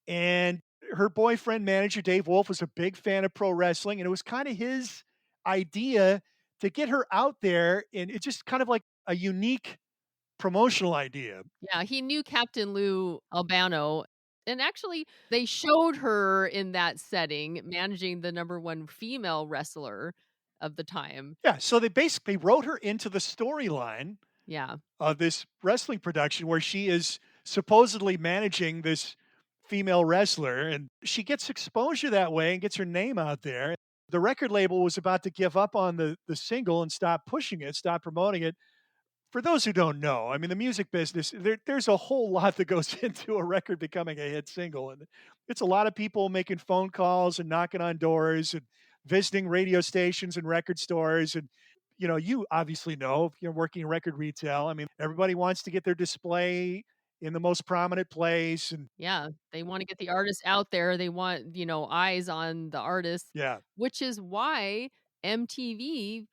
S1: And her boyfriend manager, Dave Wolf, was a big fan of pro wrestling, and it was kinda his idea to get her out there, and it's just kind of like a unique promotional idea.
S2: Yeah, he knew Captain Lou Albano, and actually, they showed her in that setting managing the number 1 female wrestler of the time.
S1: Yeah, so they basically wrote her into the storyline
S2: Yeah.
S1: of this wrestling production where she is supposedly managing this female wrestler, and she gets exposure that way and gets her name out there. The record label was about to give up on the single and stop pushing it, stop promoting it. For those who don't know, I mean, the music business, there's a whole lot that goes into a record becoming a hit single. And it's a lot of people making phone calls and knocking on doors and visiting radio stations and record stores. And, you know, you obviously know if you're working in record retail. I mean, everybody wants to get their display in the most prominent place. And
S2: Yeah, they wanna get the artist out there, they want, eyes on the artist,
S1: yeah,
S2: which is why MTV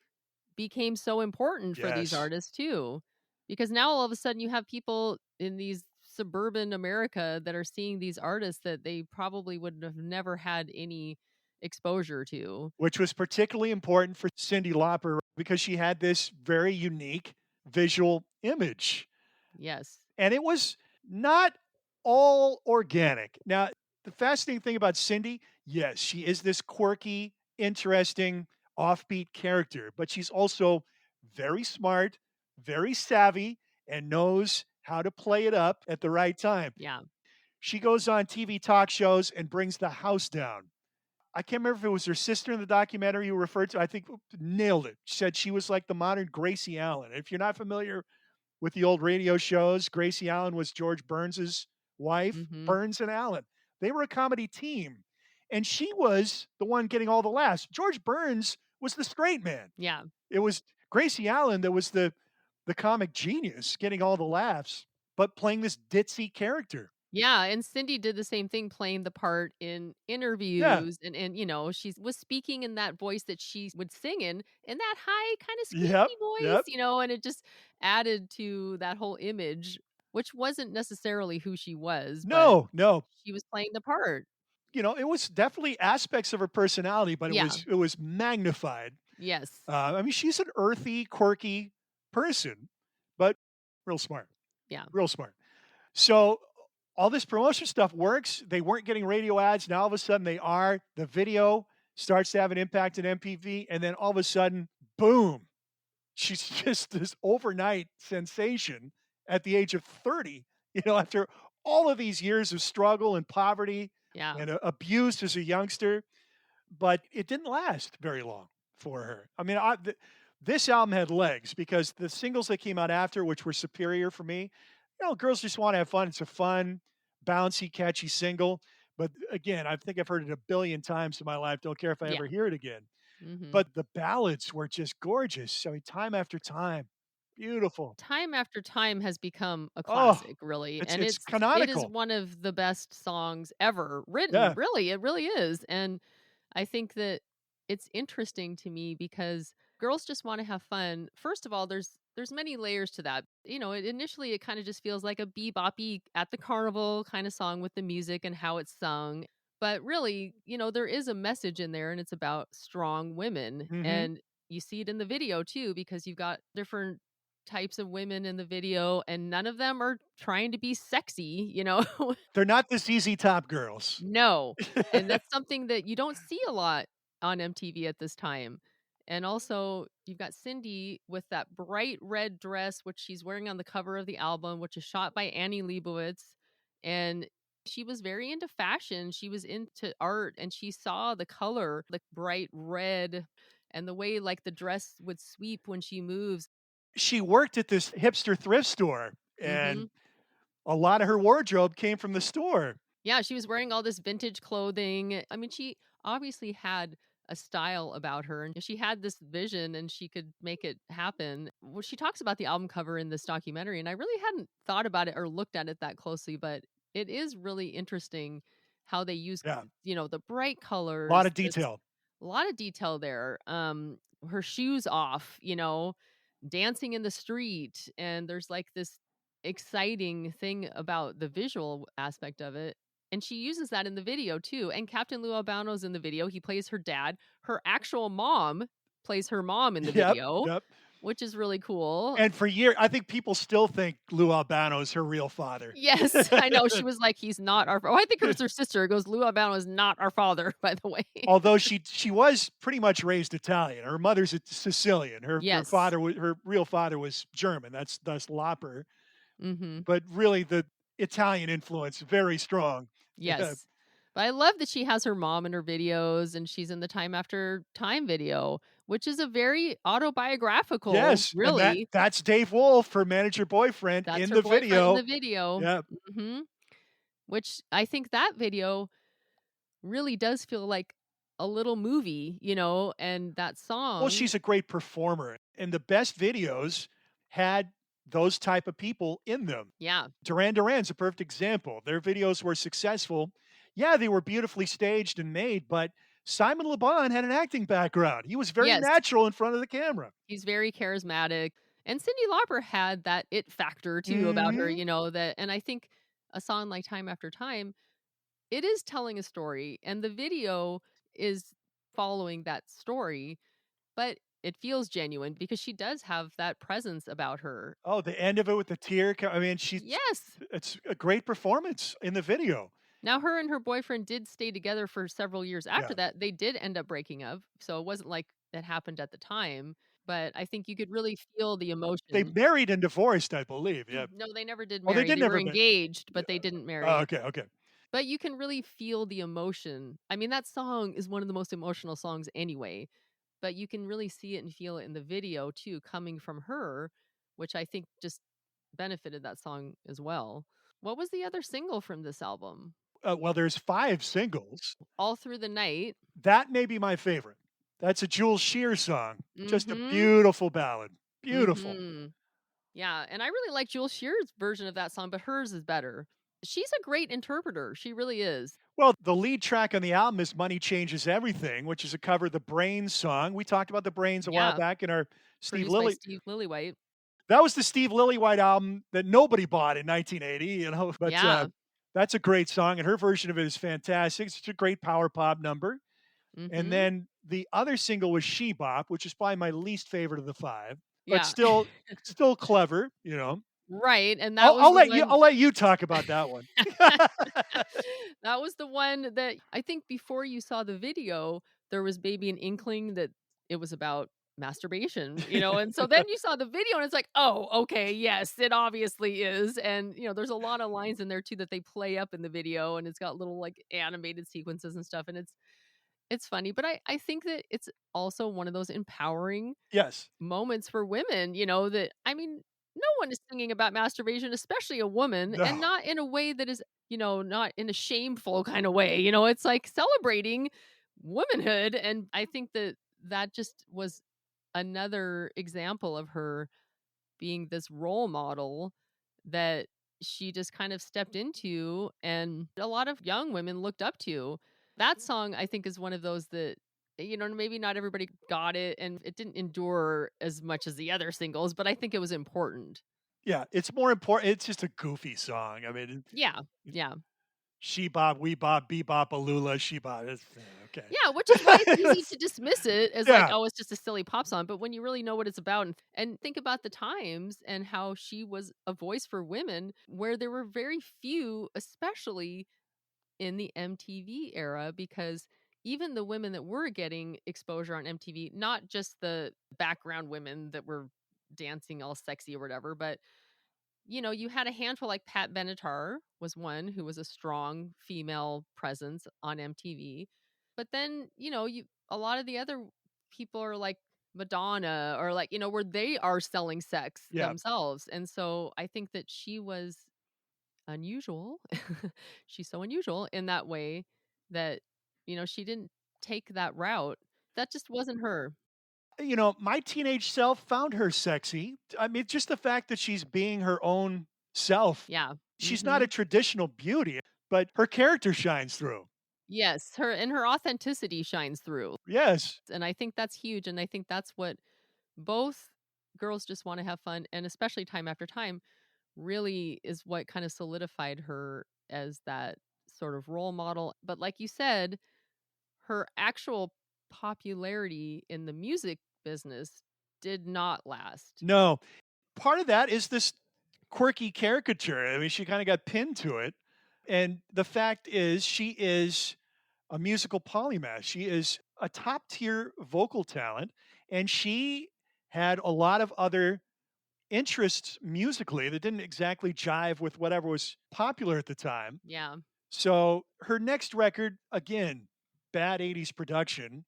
S2: became so important for these
S1: yes.
S2: artists too. Because now all of a sudden you have people in these suburban America that are seeing these artists that they probably would have never had any exposure to.
S1: Which was particularly important for Cyndi Lauper because she had this very unique visual image.
S2: Yes.
S1: And it was not all organic. Now, the fascinating thing about Cindy, yes, she is this quirky, interesting, offbeat character, but she's also very smart, very savvy, and knows how to play it up at the right time.
S2: Yeah.
S1: She goes on TV talk shows and brings the house down. I can't remember if it was her sister in the documentary you referred to. I think nailed it. She said she was like the modern Gracie Allen. If you're not familiar with the old radio shows, Gracie Allen was George Burns's wife,
S2: Mhm.
S1: Burns and Allen. They were a comedy team, and she was the one getting all the laughs. George Burns was the straight man.
S2: Yeah.
S1: It was Gracie Allen that was the comic genius getting all the laughs, but playing this ditzy character.
S2: Yeah, and Cindy did the same thing playing the part in
S1: Yeah.
S2: interviews and she was speaking in that voice that she would sing in that high kind of
S1: Yep.
S2: squeaky voice,
S1: Yep.
S2: and it just added to that whole image, which wasn't necessarily who she was, but
S1: No, no.
S2: she was playing the part.
S1: You know, it was definitely aspects of her personality, but
S2: Yeah.
S1: it was magnified.
S2: Yes.
S1: I mean, she's an earthy, quirky person, but real smart,
S2: Yeah.
S1: real smart. So all this promotion stuff works. They weren't getting radio ads. Now all of a sudden they are. The video starts to have an impact in MPV, and then all of a sudden, boom, she's just this overnight sensation at the age of 30. You know, after all of these years of struggle and poverty
S2: Yeah.
S1: and abuse as a youngster, but it didn't last very long for her. I mean, this album had legs because the singles that came out after, which were superior for me, you know, girls just want to have fun. It's a fun, bouncy, catchy single. But again, I think I've heard it a billion times in my life. Don't care if I
S2: Yeah.
S1: ever hear it again.
S2: Mhm.
S1: But the ballads were just gorgeous. I mean, time after time, beautiful.
S2: Time After Time has become a
S1: Oh,
S2: classic, really,
S1: it's
S2: and
S1: it's
S2: it is
S1: canonical.
S2: one of the best songs ever written,
S1: Yeah.
S2: really, it really is, and I think that it's interesting to me because girls just wanna have fun. First of all, there's many layers to that. Initially, it kinda just feels like a beboppy at the carnival kinda song with the music and how it's sung, but really, there is a message in there, and it's about strong women,
S1: Hmm.
S2: and you see it in the video too because you've got different types of women in the video, and none of them are trying to be sexy.
S1: They're not the ZZ Top girls.
S2: No, and that's something that you don't see a lot on MTV at this time, And also, you've got Cyndi with that bright red dress, which she's wearing on the cover of the album, which is shot by Annie Leibovitz. And she was very into fashion. She was into art and she saw the color, the bright red, and the way like the dress would sweep when she moves.
S1: She worked at this hipster thrift store,
S2: Hmm.
S1: and a lot of her wardrobe came from the store.
S2: Yeah, she was wearing all this vintage clothing. I mean, she obviously had a style about her and she had this vision and she could make it happen. Well, she talks about the album cover in this documentary, and I really hadn't thought about it or looked at it that closely, but it is really interesting how they use,
S1: Yeah,
S2: the bright
S1: a lot
S2: colors,
S1: of
S2: this
S1: detail.
S2: a lot of detail there. Her shoes off, dancing in the street, and there's like this exciting thing about the visual aspect of it. And she uses that in the video too. And Captain Lou Albano's in the video. He plays her dad. Her actual mom plays her mom in the
S1: Yep,
S2: video,
S1: yep.
S2: which is really cool.
S1: And for years, I think people still think Lou Albano is her real father.
S2: Yes, I know. She was like, he's not our Oh, I think it was her sister. It goes, Lou Albano is not our father, by the way.
S1: Although she was pretty much raised Italian. Her mother's a Sicilian. Her
S2: Yes.
S1: father her real father was German. That's Lauper.
S2: Hmm.
S1: But really the Italian influence very strong. Yeah.
S2: Yes. But I love that she has her mom in her videos and she's in the Time After Time video, which is a very autobiographical,
S1: Yes, and
S2: really.
S1: that's Dave Wolf, her manager boyfriend
S2: That's
S1: in
S2: her
S1: the
S2: boyfriend in
S1: video.
S2: the video.
S1: Yeah.
S2: Mhm. Which I think that video really does feel like a little movie, and that
S1: Well,
S2: song.
S1: she's a great performer, and the best videos had those type of people in them.
S2: Yeah.
S1: Duran Duran's a perfect example. Their videos were successful. Yeah, they were beautifully staged and made, but Simon Le Bon had an acting background. He was very
S2: Yes.
S1: natural in front of the camera.
S2: He's very charismatic. And Cyndi Lauper had that it factor too about her,
S1: Mhm.
S2: that, and I think a song like Time After Time, it is telling a story and the video is following that story, but it feels genuine because she does have that presence about her.
S1: Oh, the end of it with the tear co I mean,
S2: Yes.
S1: it's a great performance in the video.
S2: Now her and her boyfriend did stay together for several years after
S1: Yeah.
S2: that. They did end up breaking up, so it wasn't like that happened at the time, but I think you could really feel the
S1: They
S2: emotion.
S1: married and divorced, I believe, yeah.
S2: No, they never did
S1: Oh, they
S2: marry.
S1: did
S2: They were
S1: never but
S2: engaged,
S1: yeah.
S2: but they didn't
S1: Oh,
S2: marry.
S1: okay, okay.
S2: But you can really feel the emotion. I mean, that song is one of the most emotional songs anyway, but you can really see it and feel it in the video too, coming from her, which I think just benefited that song as well. What was the other single from this album?
S1: Well, there's 5 singles.
S2: All Through the Night.
S1: That may be my favorite. That's a Jules Shear song. Just a
S2: Mhm.
S1: beautiful ballad. Beautiful.
S2: Mhm. Yeah, and I really like Jules Shear's version of that song, but hers is better. She's a great interpreter. She really is.
S1: Well, the lead track on the album is "Money Changes Everything," which is a cover of the Brains song. We talked about the Brains a while
S2: Yeah,
S1: back in our Steve
S2: produced by
S1: Lilly.
S2: Steve Lillywhite.
S1: That was the Steve Lillywhite album that nobody bought in 1980, but,
S2: Yeah.
S1: that's a great song, and her version of it is fantastic. It's a great power pop number. And
S2: Mhm.
S1: then the other single was "She Bop," which is probably my least favorite of the 5, but
S2: Yeah.
S1: still clever.
S2: Right, and that
S1: I'll
S2: was
S1: I'll
S2: the
S1: let you
S2: one.
S1: I'll let you talk about that one.
S2: That was the one that I think before you saw the video, there was maybe an inkling that it was about masturbation, and so then you saw the video and it's like, "Oh, okay, yes, it obviously is." And, there's a lot of lines in there too that they play up in the video and it's got little like animated sequences and stuff and it's funny, but I think that it's also one of those empowering
S1: Yes.
S2: moments for women, that I mean, no one is singing about masturbation, especially a woman, and
S1: No.
S2: not in a way that is, not in a shameful kind of way. It's like celebrating womanhood. And I think that that just was another example of her being this role model that she just kind of stepped into and a lot of young women looked up to. That song I think is one of those that maybe not everybody got it and it didn't endure as much as the other singles, but I think it was important.
S1: Yeah, it's more important it's just a goofy song. I mean,
S2: Yeah. Yeah.
S1: she bop, we bop, bebop, alula, she bop. It's okay.
S2: Yeah, which is why it's easy to dismiss it as like,
S1: Yeah,
S2: oh, it's just a silly pop song. But when you really know what it's about and think about the times and how she was a voice for women, where there were very few, especially in the MTV era, because even the women that were getting exposure on MTV, not just the background women that were dancing all sexy or whatever, but you had a handful like Pat Benatar was one who was a strong female presence on MTV. But then, you a lot of the other people are like Madonna or like, where they are selling sex
S1: Yeah.
S2: themselves. And so I think that she was unusual. She's so unusual in that way that, she didn't take that route. That just wasn't her.
S1: My teenage self found her sexy. I mean, just the fact that she's being her own self.
S2: Yeah.
S1: She's not a
S2: Mhm.
S1: traditional beauty, but her character shines through.
S2: Yes, her authenticity shines through.
S1: Yes.
S2: And I think that's huge, and I think that's what both girls just wanna have fun, and especially Time After Time really is what kinda solidified her as that sort of role model, but like you said, her actual popularity in the music business did not last.
S1: No. Part of that is this quirky caricature. I mean, she kinda got pinned to it, and the fact is she is a musical polymath. She is a top-tier vocal talent, and she had a lot of other interests musically that didn't exactly jive with whatever was popular at the time.
S2: Yeah,
S1: So, her next record, again, bad '80s production.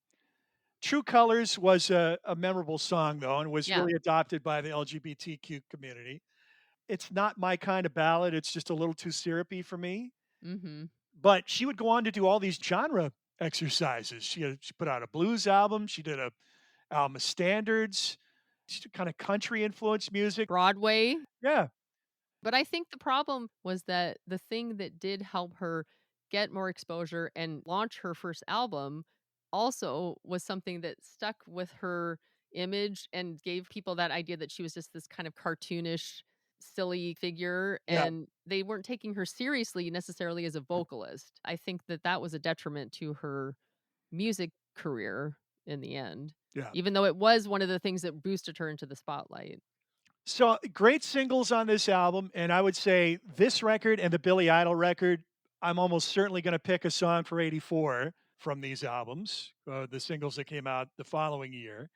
S1: True Colors was a memorable song, though, and was
S2: yeah,
S1: really adopted by the LGBTQ community. It's not my kind of ballad, it's just a little too syrupy for me,
S2: mhm.
S1: but she would go on to do all these genre exercises. She put out a blues album, she did a album of standards, she did kinda country influenced music.
S2: Broadway.
S1: Yeah,
S2: But I think the problem was that the thing that did help her get more exposure and launch her first album also was something that stuck with her image and gave people that idea that she was just this kind of cartoonish, silly figure,
S1: yeah,
S2: and they weren't taking her seriously necessarily as a vocalist. I think that that was a detriment to her music career in the end,
S1: yeah.
S2: even though it was one of the things that boosted her into the spotlight.
S1: So, great singles on this album, and I would say this record and the Billy Idol record, I'm almost certainly gonna pick a song for '84 from these albums, the singles that came out the following year.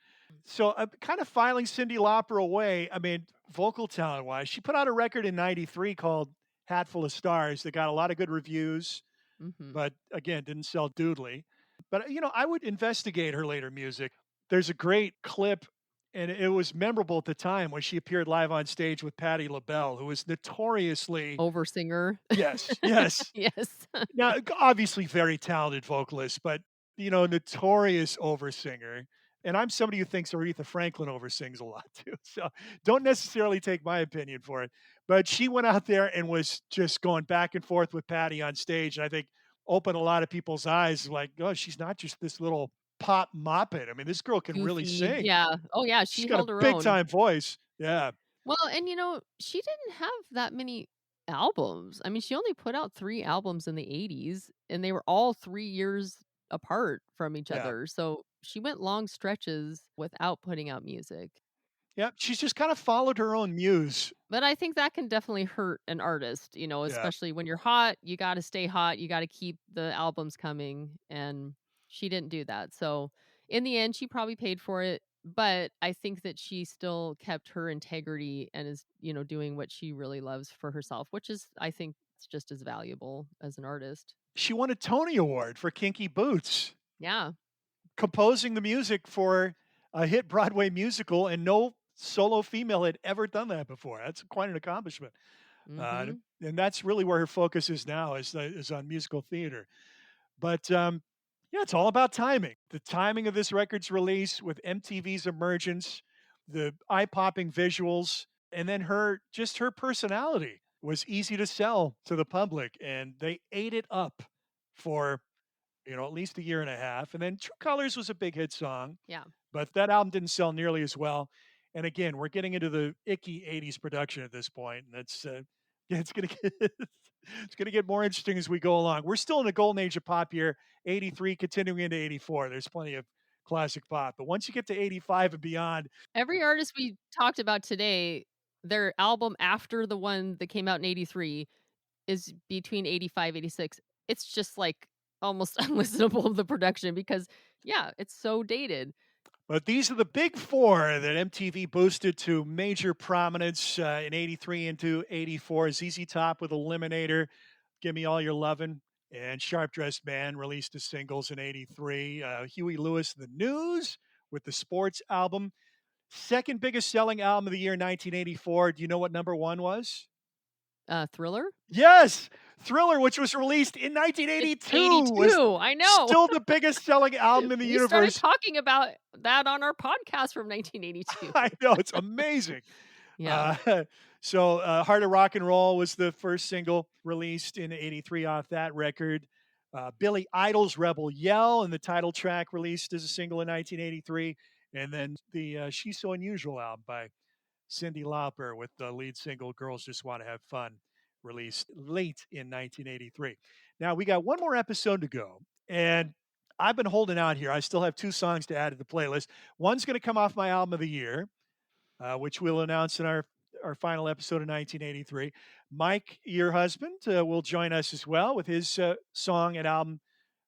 S1: So, I'm kind of filing Cyndi Lauper away. I mean, vocal talent-wise, she put out a record in '93 called "Hatful of Stars" that got a lot of good reviews,
S2: Mhm.
S1: but again, didn't sell doodly. But, I would investigate her later music. There's a great clip, and it was memorable at the time when she appeared live on stage with Patti LaBelle, who was notoriously.
S2: Oversinger.
S1: Yes, yes.
S2: Yes.
S1: Now, obviously very talented vocalist, but, notorious oversinger, and I'm somebody who thinks Aretha Franklin oversins a lot too, so don't necessarily take my opinion for it, but she went out there and was just going back and forth with Patty on stage, and I think opened a lot of people's eyes like, "Oh, she's not just this little pop moppet. I mean, this girl can really
S2: Goofy.
S1: sing.
S2: Yeah. Oh, yeah,
S1: She's
S2: she
S1: got a
S2: held her
S1: big
S2: own.
S1: time voice." Yeah,
S2: Well, and, she didn't have that many albums. I mean, she only put out 3 albums in the '80s, and they were all 3 years apart from each
S1: yeah.
S2: other, so she went long stretches without putting out music.
S1: Yep, she's just kinda followed her own muse.
S2: But I think that can definitely hurt an artist,
S1: Yeah.
S2: especially when you're hot, you gotta stay hot, you gotta keep the albums coming, and she didn't do that, so, in the end, she probably paid for it, but I think that she still kept her integrity and is, doing what she really loves for herself, which is, I think, it's just as valuable as an artist.
S1: She won a Tony Award for Kinky Boots,
S2: Yeah.
S1: composing the music for a hit Broadway musical, and no solo female had ever done that before. That's quite an accomplishment.
S2: Mhm.
S1: And that's really where her focus is now is on musical theater. But, yeah, it's all about timing. The timing of this record's release with MTV's emergence, the eye-popping visuals, and then her personality was easy to sell to the public, and they ate it up for, at least a year and a half, and then True Colors was a big hit song,
S2: Yeah.
S1: but that album didn't sell nearly as well, and again, we're getting into the icky '80s production at this point, and yeah, it's gonna get it's gonna get more interesting as we go along. We're still in the golden age of pop here, '83 continuing into '84. There's plenty of classic pop, but once you get to '85 and beyond.
S2: Every artist we talked about today, their album after the one that came out in '83 is between '85, '86. It's just like almost unlistenable of the production because, yeah, it's so dated.
S1: But these are the big four that MTV boosted to major prominence in '83 into '84. ZZ Top with Eliminator, Give Me All Your Lovin', and Sharp Dressed Man released as singles in '83. Huey Lewis, The News with the Sports album. Second biggest selling album of the year, 1984. Do you know what number one was?
S2: Thriller?
S1: Yes, Thriller, which was released in
S2: In
S1: 1982, was
S2: 82, I know.
S1: still the biggest selling album in the
S2: We started
S1: universe.
S2: talking about that on our podcast from 1982.
S1: I know, it's amazing.
S2: Yeah.
S1: Uh, Heart of Rock and Roll was the first single released in '83 off that record. Billy Idol's Rebel Yell and the title track released as a single in 1983. And then the She's So Unusual album by Cyndi Lauper with the lead single Girls Just Want to Have Fun released late in 1983. Now we got one more episode to go. And I've been holding out here. I still have two songs to add to the playlist. One's going to come off my album of the year, which we'll announce in our final episode of 1983. Mike, your husband, will join us as well with his song and album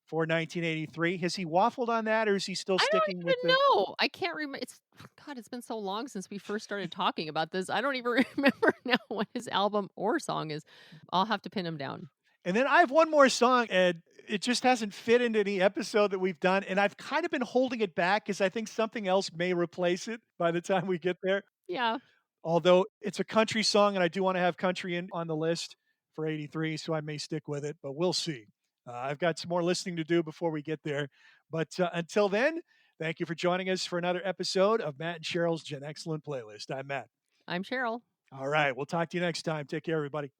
S1: for 1983. Has he waffled on that, or is he still
S2: I don't
S1: sticking with
S2: even
S1: the?
S2: know. I can't remember. It's God, it's been so long since we first started talking about this. I don't even remember now what his album or song is. I'll have to pin him down.
S1: And then I have one more song, and it just hasn't fit into any episode that we've done. And I've kind of been holding it back because I think something else may replace it by the time we get there.
S2: Yeah,
S1: Although it's a country song, and I do want to have country in on the list for '83, so I may stick with it, but we'll see. I've got some more listening to do before we get there. But until then, thank you for joining us for another episode of Matt and Cheryl's Gen Excellent Playlist. I'm Matt.
S2: I'm Cheryl.
S1: All right, we'll talk to you next time. Take care, everybody.